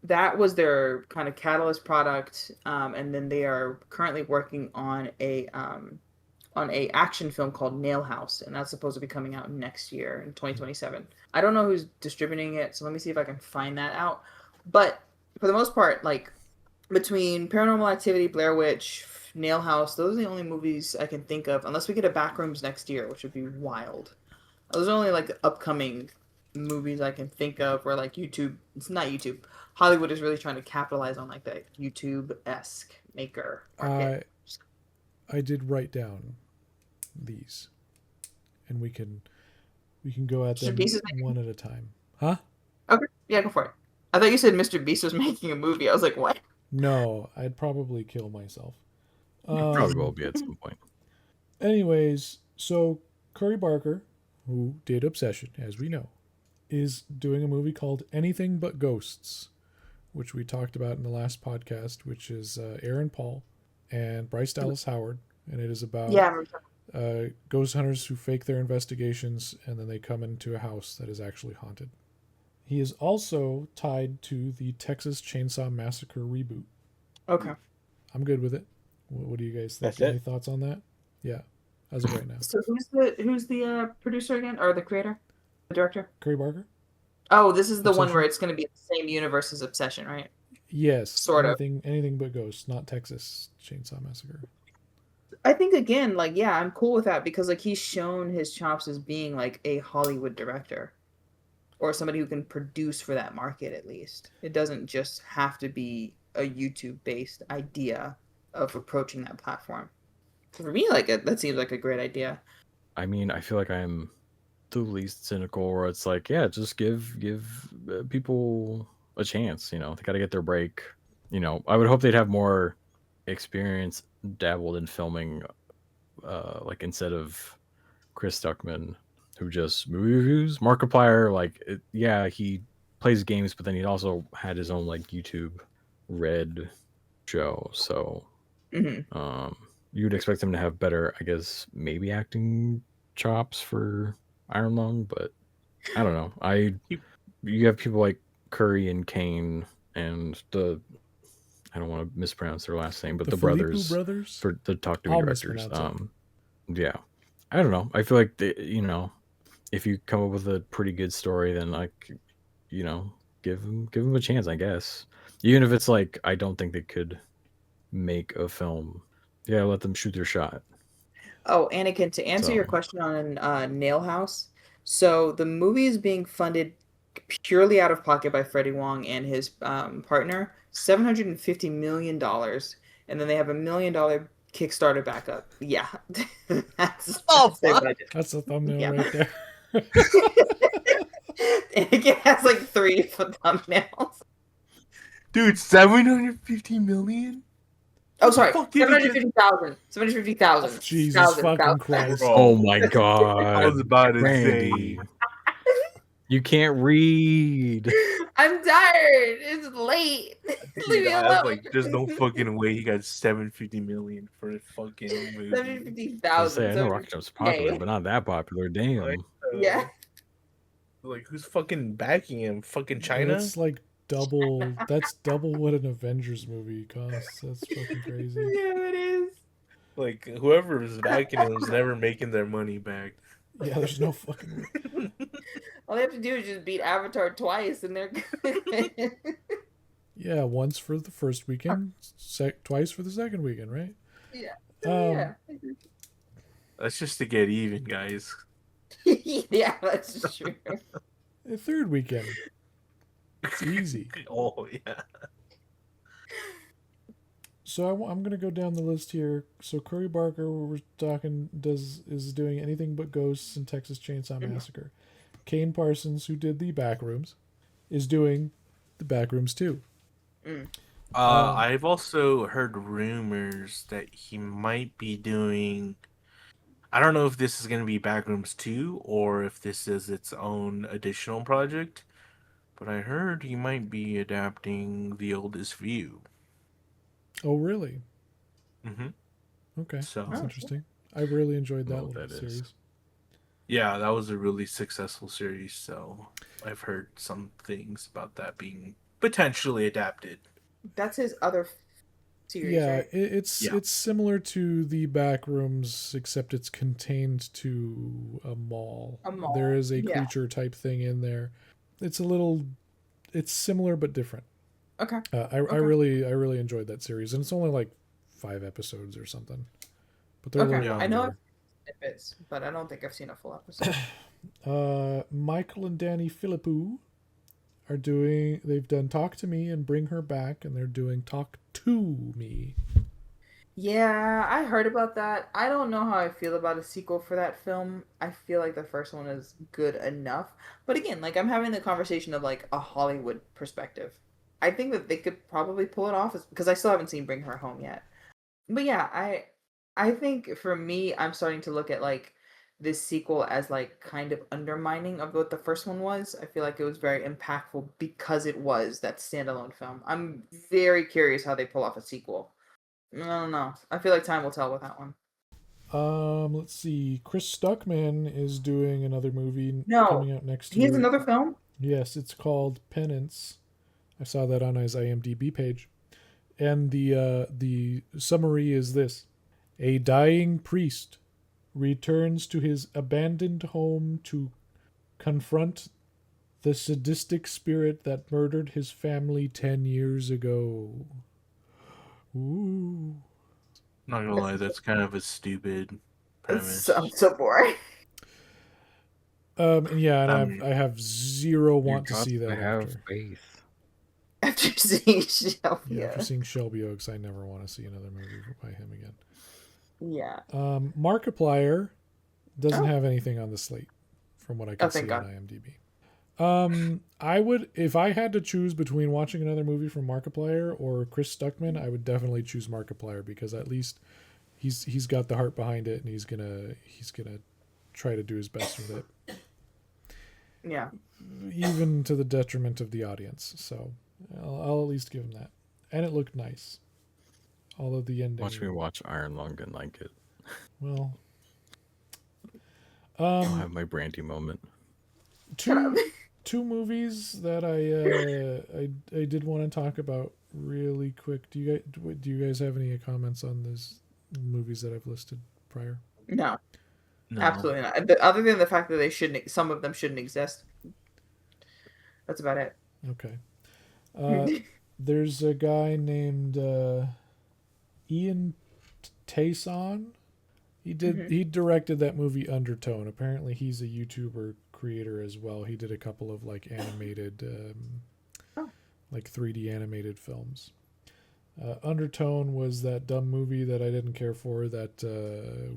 that was their kind of catalyst product, and then they are currently working on a action film called Nail House, and that's supposed to be coming out next year in 2027. I don't know who's distributing it, so let me see if I can find that out. But for the most part, like between Paranormal Activity, Blair Witch, Nail House, those are the only movies I can think of, unless we get a Backrooms next year, which would be wild. Those are only like upcoming movies I can think of where like YouTube, it's not YouTube. Hollywood is really trying to capitalize on like that YouTube esque maker market. I did write down these, and we can go at Mr. them Beast is one at a time. Huh? Okay, yeah, go for it. I thought you said Mr. Beast was making a movie. I was like, what? No, I'd probably kill myself. Probably will be at some point. Anyways, so Curry Barker, who did Obsession, as we know, is doing a movie called Anything But Ghosts, which we talked about in the last podcast, which is Aaron Paul and Bryce Dallas Howard, and it is about Yeah, ghost hunters who fake their investigations and then they come into a house that is actually haunted. He is also tied to the Texas Chainsaw Massacre reboot. okay. I'm good with it. What do you guys think? That's it? Any thoughts on that? Yeah, as of right now. So who's the producer again, or the creator, the director? Curry Barker? Oh, this is the one Obsession? where it's going to be the same universe as Obsession, right? Yes. Sort of. Anything but ghosts, not Texas Chainsaw Massacre. I think again, like, yeah, I'm cool with that because like he's shown his chops as being like a Hollywood director or somebody who can produce for that market at least. It doesn't just have to be a YouTube based idea of approaching that platform. For me, like that seems like a great idea. I mean, I feel like I'm the least cynical where it's like, yeah, just give people a chance. You know, they got to get their break. You know, I would hope they'd have more experience dabbled in filming, like instead of Chris Stuckman, who just movie reviews. Markiplier, like, yeah, he plays games, but then he also had his own like YouTube Red show. So, you would expect him to have better, I guess, maybe acting chops for Iron Lung, but I don't know. You have people like Curry and Kane and I don't want to mispronounce their last name, but the Philippe brothers for the Talk to Me I'll directors. mispronounce Yeah, I don't know. I feel like if you come up with a pretty good story, then like, give them a chance, I guess. Even if it's like I don't think they could make a film. Yeah, let them shoot their shot. Oh, Anakin, to answer your So- question on Nail House, so the movie is being funded purely out of pocket by Freddie Wong and his partner, $750 million, and then they have $1 million Kickstarter backup. Yeah, that's their budget. That's a thumbnail Yeah. right there. Anakin has like 3 different thumbnails. Dude, 750 million? Oh, sorry, Fuck, did he just- 750,000. 750,000. Jesus fucking Christ. Bro. Oh my I god. was about to Randy. say. You can't read. I'm tired. It's late. Leave Dude, me I was alone. like, there's no fucking way he got 750 million for a fucking movie. 750,000. I know Rocket Jump's popular, but not that popular. Damn. Like, Yeah. Like, who's fucking backing him? Fucking China? That's like double. That's double what an Avengers movie costs. That's fucking crazy. Yeah, it is. Like, whoever is backing him is never making their money back. Yeah, there's no fucking. All they have to do is just beat Avatar twice, and they're good. Yeah, once for the first weekend, twice for the second weekend, right? Yeah. Um, That's just to get even, guys. Yeah, that's true. The third weekend, it's easy. Oh, yeah. So I'm gonna go down the list here. So Curry Barker, we're talking, is doing Anything But Ghosts and Texas Chainsaw Massacre. Kane Parsons, who did the Backrooms, is doing the Backrooms too. I've also heard rumors that he might be doing. I don't know if this is going to be Backrooms 2 or if this is its own additional project, but I heard he might be adapting The Oldest View. Oh, really? Mm-hmm. Okay, So that's Oh, interesting. I really enjoyed know that what little that is. series. yeah, that was a really successful series. So I've heard some things about that being potentially adapted. that's his other series, Yeah, right? Yeah. it's similar to the Backrooms, except it's contained to a mall. A There mall. is a Yeah. creature type thing in there. It's a little, it's similar but different. Okay. I Okay. really enjoyed that series, and it's only like 5 episodes or something, but they're a Okay. little Yeah. I know I've longer. seen snippets, but I don't think I've seen a full episode. Michael and Danny Philippou are doing. They've done Talk to Me and Bring Her Back, and they're doing Talk to Me. Yeah, I heard about that. I don't know how I feel about a sequel for that film. I feel like the first one is good enough. But again, like I'm having the conversation of like a Hollywood perspective. I think that they could probably pull it off because I still haven't seen Bring Her Home yet. But yeah, I think for me, I'm starting to look at like this sequel as like kind of undermining of what the first one was. I feel like it was very impactful because it was that standalone film. I'm very curious how they pull off a sequel. I don't know. I feel like time will tell with that one. Let's see. Chris Stuckman is doing another movie No, coming out next he has year. another film. Yes, it's called Penance. I saw that on his IMDb page, and the summary is this: a dying priest returns to his abandoned home to confront the sadistic spirit that murdered his family 10 years ago. Ooh. Not gonna lie, that's kind of a stupid I'm premise. so boring. And yeah, and I mean, I have zero You want to got see to that have after. faith. After seeing Yeah, after Shelby. seeing Shelby Oaks, I never want to see another movie by him again. Yeah. Markiplier doesn't Oh. have anything on the slate, from what I Oh, can thank see on God. IMDb. I would, if I had to choose between watching another movie from Markiplier or Chris Stuckman, I would definitely choose Markiplier because at least he's got the heart behind it and he's gonna try to do his best with it, Yeah. even to the detriment of the audience. So I'll at least give him that, and it looked nice. Although the ending, Watch me watch Iron Lung and like it. well, I'll have my Brandy moment. Shut up. two movies that I did want to talk about really quick. Do you guys have any comments on these movies that I've listed prior? No, no. absolutely not. Other than the fact that they shouldn't, some of them shouldn't exist. That's about it. Okay. There's a guy named Ian Tayson. He directed that movie Undertone. Apparently he's a YouTuber creator as well. He did a couple of like animated Oh. like 3D animated films. Undertone was that dumb movie that I didn't care for that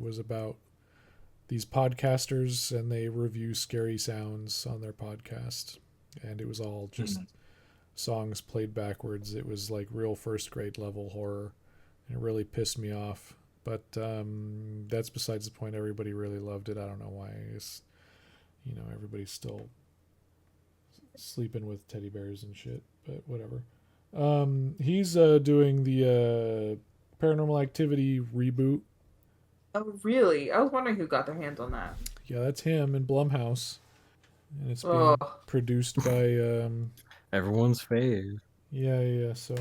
was about these podcasters and they review scary sounds on their podcast. And it was all just songs played backwards. It was like real first grade level horror. And it really pissed me off. But that's besides the point. Everybody really loved it. I don't know why. I guess, everybody's still sleeping with teddy bears and shit. But whatever. He's doing the Paranormal Activity reboot. Oh, really? I was wondering who got their hands on that. Yeah, that's him in Blumhouse. And it's being Oh, produced by... Everyone's fave. yeah. So,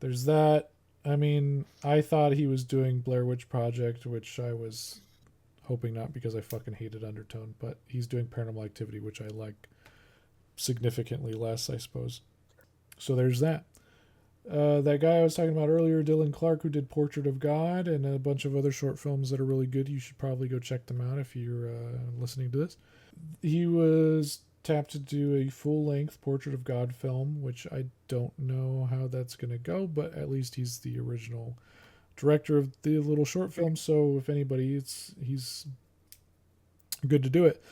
there's that. I mean, I thought he was doing Blair Witch Project, which I was hoping not because I fucking hated Undertone, but he's doing Paranormal Activity, which I like significantly less, I suppose. So there's that. That guy I was talking about earlier, Dylan Clark, who did Portrait of God and a bunch of other short films that are really good. You should probably go check them out if you're listening to this. He was tapped to do a full-length Portrait of God film, which I don't know how that's going to go, but at least he's the original director of the little short film, so if anybody, he's good to do it.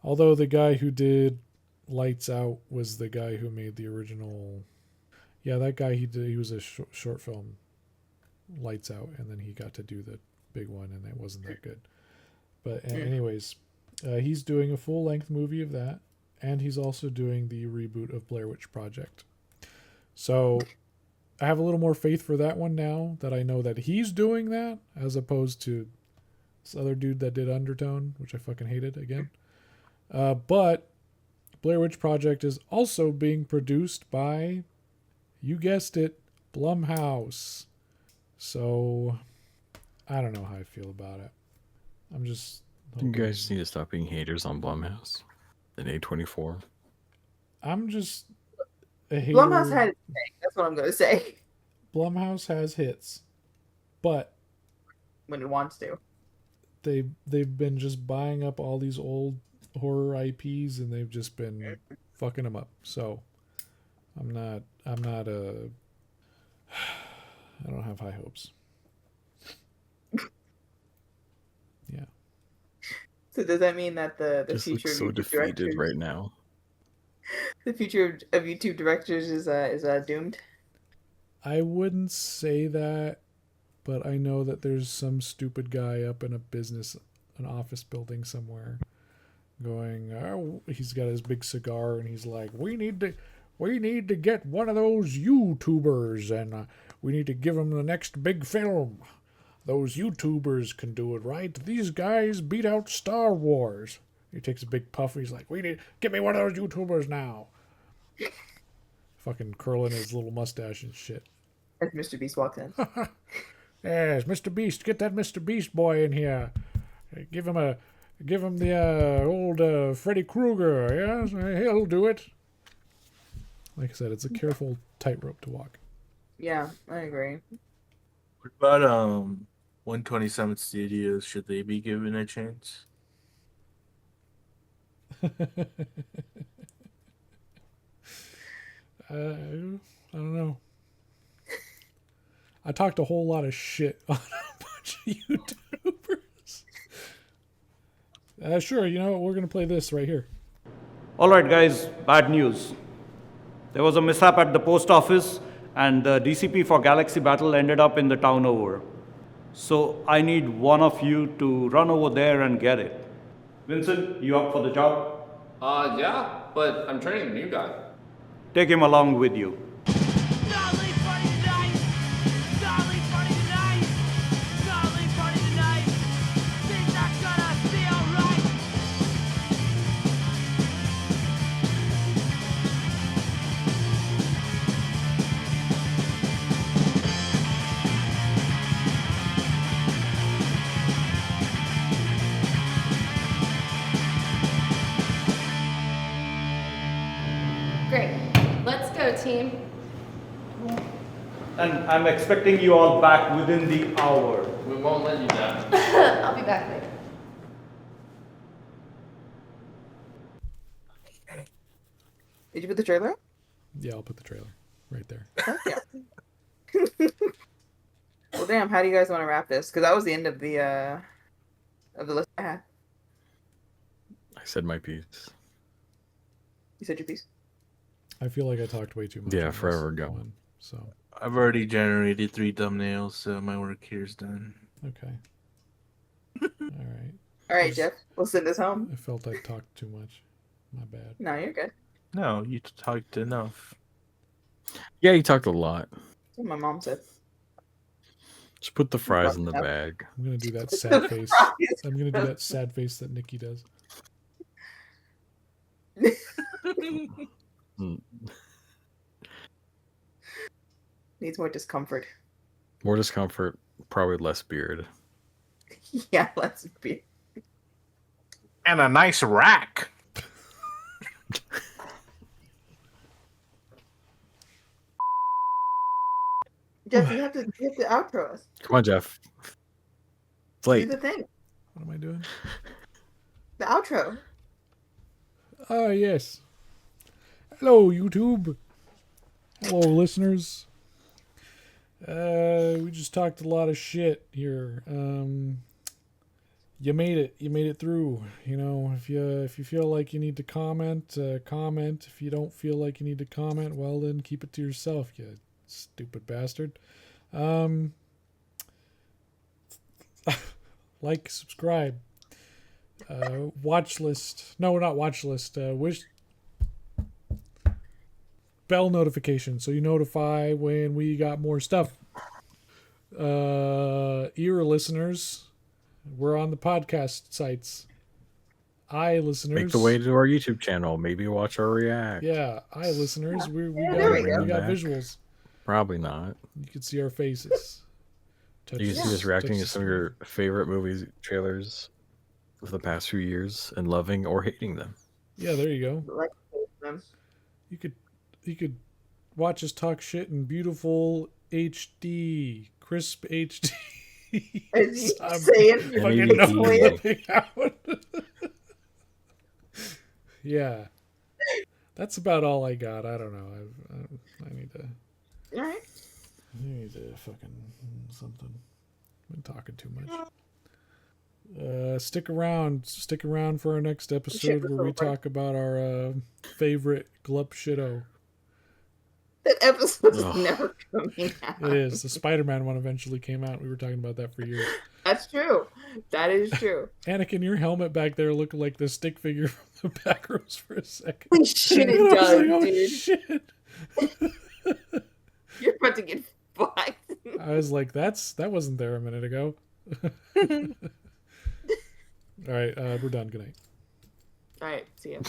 Although the guy who did Lights Out was the guy who made the original... Yeah, that guy, he was a short film, Lights Out, and then he got to do the big one, and it wasn't that good. But anyways, he's doing a full-length movie of that, and he's also doing the reboot of Blair Witch Project. So I have a little more faith for that one now that I know that he's doing that, as opposed to this other dude that did Undertone, which I fucking hated again. But Blair Witch Project is also being produced by, you guessed it, Blumhouse. So I don't know how I feel about it. I'm just You guys need to stop being haters on Blumhouse and A24. I'm just a hater. Blumhouse had his thing. That's what I'm going to say. Blumhouse has hits, but When it wants to. they've been just buying up all these old horror IPs and they've just been fucking them up. So I'm not I don't have high hopes. Yeah. So does that mean that the Just future looks so of YouTube defeated directors, right now. the future of YouTube directors is doomed? I wouldn't say that, but I know that there's some stupid guy up in an office building somewhere going, oh, he's got his big cigar and he's like, we need to get one of those YouTubers and we need to give them the next big film. Those YouTubers can do it, right? These guys beat out Star Wars. He takes a big puff and he's like, get me one of those YouTubers now. Fucking curling his little mustache and shit. As Mr. Beast walks in. Yes, Mr. Beast, get that Mr. Beast boy in here. Give him the old Freddy Krueger. Yeah, he'll do it. Like I said, it's a careful tightrope to walk. Yeah, I agree. What about 127 Studios? Should they be given a chance? I don't know. I talked a whole lot of shit on a bunch of YouTubers. Sure, you know what? We're going to play this right here. Alright guys, bad news. There was a mishap at the post office and the DCP for Galaxy Battle ended up in the town over. So I need one of you to run over there and get it. Vincent, you up for the job? Yeah, but I'm training the new guy. Take him along with you. Great. Let's go, team. And I'm expecting you all back within the hour. We won't let you down. I'll be back later. Did you put the trailer up? Yeah, I'll put the trailer right there. Oh, yeah. Well, damn. How do you guys want to wrap this? Because that was the end of the list I had. I said my piece. You said your piece. I feel like I talked way too much. Yeah, on this forever ago. one, so, I've already generated 3 thumbnails, so my work here is done. okay. All right. All right, Jeff. We'll send this home. I felt I talked too much. My bad. No, you're good. No, you talked enough. Yeah, you talked a lot. That's what my mom said. Just put the fries in the bag. I'm going to do that sad face. I'm going to do that sad face that Nikki does. Mm. Needs more discomfort. More discomfort, probably less beard. Yeah, let's be. And a nice rack. Jeff, you have to outro us. Come on, Jeff. It's Do late. the thing. What am I doing? The outro. Ah, yes. Hello, YouTube. Hello, listeners. We just talked a lot of shit here. You made it. You made it through. You know, if you feel like you need to comment, comment. If you don't feel like you need to comment, well then keep it to yourself, you stupid bastard. Like, subscribe. Watch list. No, not watch list. Wish. bell notification so you notify when we got more stuff. Ear listeners, we're on the podcast sites. Eye listeners, Make the way to our YouTube channel. Maybe watch our react. yeah, eye listeners, we there we got, go. we got Back. visuals. Probably not. You can see our faces. Touch, You can see us reacting touch to some of your favorite movies trailers of the past few years and loving or hating them. Yeah, there you go. Like them. You could watch us talk shit in beautiful HD, crisp HD. As you I'm say it, fucking NAD. no flipping out. Yeah, that's about all I got. I don't know. I need to. All right. I need to fucking something. Been talking too much. Stick around for our next episode where we talk about our favorite glup shitto. That episode's Ugh. never coming out. It is. The Spider-Man one eventually came out. We were talking about that for years. That's true. That is true. Anakin, your helmet back there looked like the stick figure from the Backrooms for a second. Holy shit, And it I was does, like, oh, dude. shit. You're about to get fucked. I was like, that wasn't there a minute ago. All right, we're done. Good night. All right, see ya.